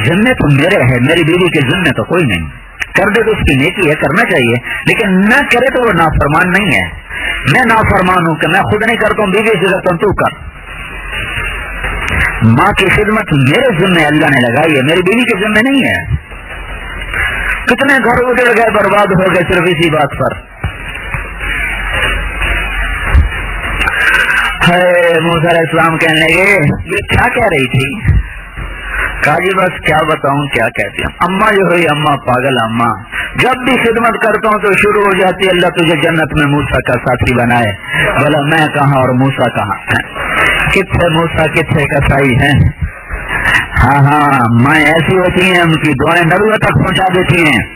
ذمے تو میرے ہے، میری بیوی کے ذمے تو کوئی نہیں، کر دے تو اس کی نیکی ہے، کرنا چاہیے، لیکن نہ کرے تو وہ نافرمان نہیں ہے۔ میں نافرمان ہوں کہ میں خود نہیں کرتا ہوں، بیوی سے کرتا ہوں تو کر۔ ماں کی خدمت میرے ذمے اللہ نے لگائی ہے، میری بیوی کے ذمے نہیں ہے۔ کتنے گھر اجڑ گئے، برباد ہو گئے صرف اسی بات پر۔ موسیٰ علیہ السلام کہنے لگے یہ کیا کہہ رہی تھی؟ کہا جی بس کیا بتاؤں، کیا کہتی ہوں، اماں جو ہوئی اماں پاگل اماں، جب بھی خدمت کرتا ہوں تو شروع ہو جاتی اللہ تجھے جنت میں موسیٰ کا ساتھی بنائے۔ بولا میں کہاں اور موسیٰ کہاں؟ کتنے موسیٰ کتنے کسائی ہیں؟ ہاں ماں ایسی ہوتی ہیں، ان کی دعائیں نبوت تک پہنچا دیتی ہیں۔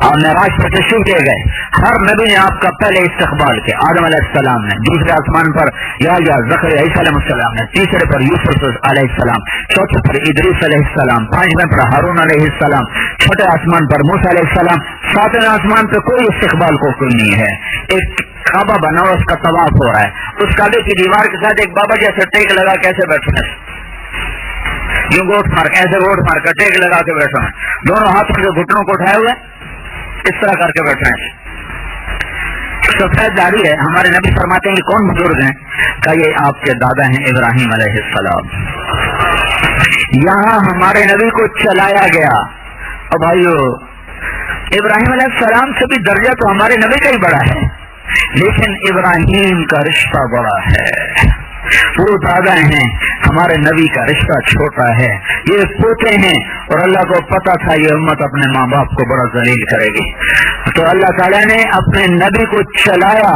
اور معراج پر تشریف لے گئے، ہر نبی نے آپ کا پہلے استقبال کیا، آدم علیہ السلام نے، دوسرے آسمان پر یا زکریا عیسیٰ علیہ السلام نے، تیسرے پر یوسف علیہ السلام، چوتھے پر ادریس علیہ السلام، پانچویں پر ہارون علیہ السلام، چھٹے آسمان پر موسیٰ علیہ السلام، ساتویں آسمان پہ کوئی استقبال کو کوئی نہیں ہے۔ ایک کعبہ بنا ہوا، اس کا طواف ہو رہا ہے، اس کعبے کی دیوار کے ساتھ ایک بابا جیسے ٹیک لگا کیسے بیٹھے ہیں، یوں گوٹ مار کے، ایسے گوٹ مار کر ٹیک لگا کے بیٹھا ہے، دونوں ہاتھوں سے گھٹنوں کو اٹھائے ہوئے اس طرح کر کے بیٹھے ہیں، سفید داڑھی ہے۔ ہمارے نبی فرماتے ہیں کہ کون بزرگ ہیں؟ کہ یہ آپ کے دادا ہیں ابراہیم علیہ السلام۔ یہاں ہمارے نبی کو چلایا گیا، اور بھائیو ابراہیم علیہ السلام سے بھی درجہ تو ہمارے نبی کا ہی بڑا ہے، لیکن ابراہیم کا رشتہ بڑا ہے، وہ دادا ہیں، ہمارے نبی کا رشتہ چھوٹا ہے، یہ پوتے ہیں، اور اللہ کو پتا تھا یہ امت اپنے ماں باپ کو بڑا ذلیل کرے گی، تو اللہ تعالیٰ نے اپنے نبی کو چلایا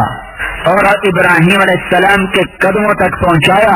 اور ابراہیم علیہ السلام کے قدموں تک پہنچایا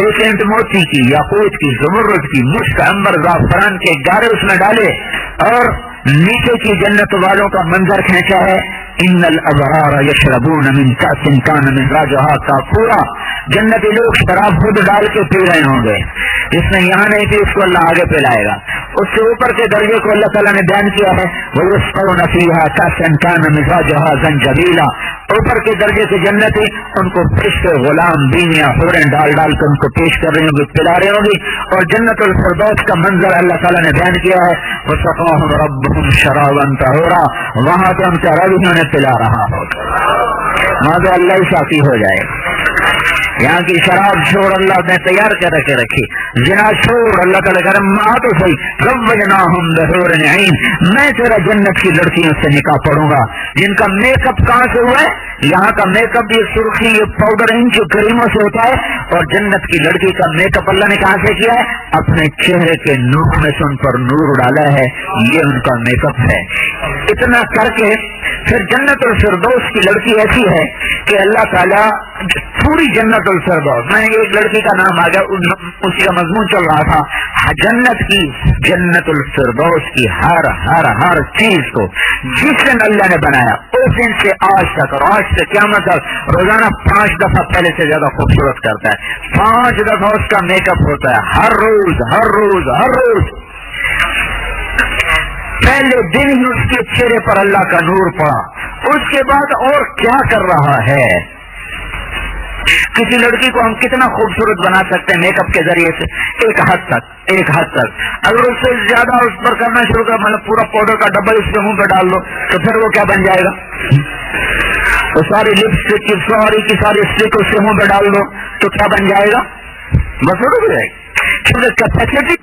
ایک اینٹ موتی کی، یاقوت کی، زمرد کی، مشک، عنبر، زعفران کے گارے اس میں ڈالے اور نیچے کی جنت والوں کا منظر کھینچا ہے. ان الابرار یشربون من کأس کان مزاجها کافورا. جنتی لوگ شراب خود ڈال کے پی رہے ہوں گے، جس نے یہاں نہیں پی اس کو اللہ آگے پلائے گا. اس سے اوپر کے درجے کو اللہ تعالیٰ نے بیان کیا ہے وَيُسْقَوْنَ فِيهَا كَأْسًا كَانَ مِزَاجُهَا زَنْجَبِيلًا. اوپر کے درجے کے جنتی ان کو فرشتے غلام بینیاں حوریں ڈال ڈال کے ان کو پیش کر رہی ہوں گی، پلا رہی ہوں گی. اور جنت الفردوس کا منظر اللہ تعالیٰ نے بیان کیا ہے وَسَقَاهُمْ رَبُّهُمْ شَرَابًا طَهُورًا. وہاں تو ہم سے رب انہیں پلا رہا ہوگا، وہاں تو اللہ ہی ساتھی ہو جائے گا. یہاں کی شراب چھوڑ اللہ نے تیار کر کے رکھی، زنا چھوڑ اللہ تعالیٰ کرم تو صحیح زوجناہم بحور عین. میں تیرا جنت کی لڑکیوں سے نکاح پڑھوں گا جن کا میک اپ کہاں سے ہوا ہے. یہاں کا میک اپ یہ سرخی یہ پاؤڈر ان جو کریموں سے ہوتا ہے، اور جنت کی لڑکی کا میک اپ اللہ نے کہاں سے کیا ہے؟ اپنے چہرے کے نور میں سے ان پر نور ڈالا ہے، یہ ان کا میک اپ ہے. اتنا کر کے پھر جنت الفردوس کی لڑکی ایسی ہے کہ اللہ تعالیٰ پوری جنت الفردوس، میں نے ایک لڑکی کا نام آ گیا، اسی کا مضمون چل رہا تھا، جنت کی جنت الفردوس کی ہر ہر ہر چیز کو جس دن اللہ نے بنایا اس دن سے آج تک اور آج سے قیامت تک روزانہ 5 دفعہ پہلے سے زیادہ خوبصورت کرتا ہے. 5 دفعہ اس کا میک اپ ہوتا ہے، ہر روز ہر روز ہر روز. پہلے دن ہی اس کے چہرے پر اللہ کا نور پڑا. اس کے بعد اور کیا کر رہا ہے؟ کسی لڑکی کو ہم کتنا خوبصورت بنا سکتے ہیں میک اپ کے ذریعے سے؟ ایک حد تک. اگر اس سے زیادہ اس پر کرنا شروع کر، مطلب پورا پاؤڈر کا ڈبل اس کے منہ پہ ڈال دو تو پھر وہ کیا بن جائے گا؟ تو ساری لپسٹک کی ساری اسٹک اس کے منہ پہ ڈال دو تو کیا بن جائے گا؟ بس ہو جائے گی. کیونکہ کیپیسٹی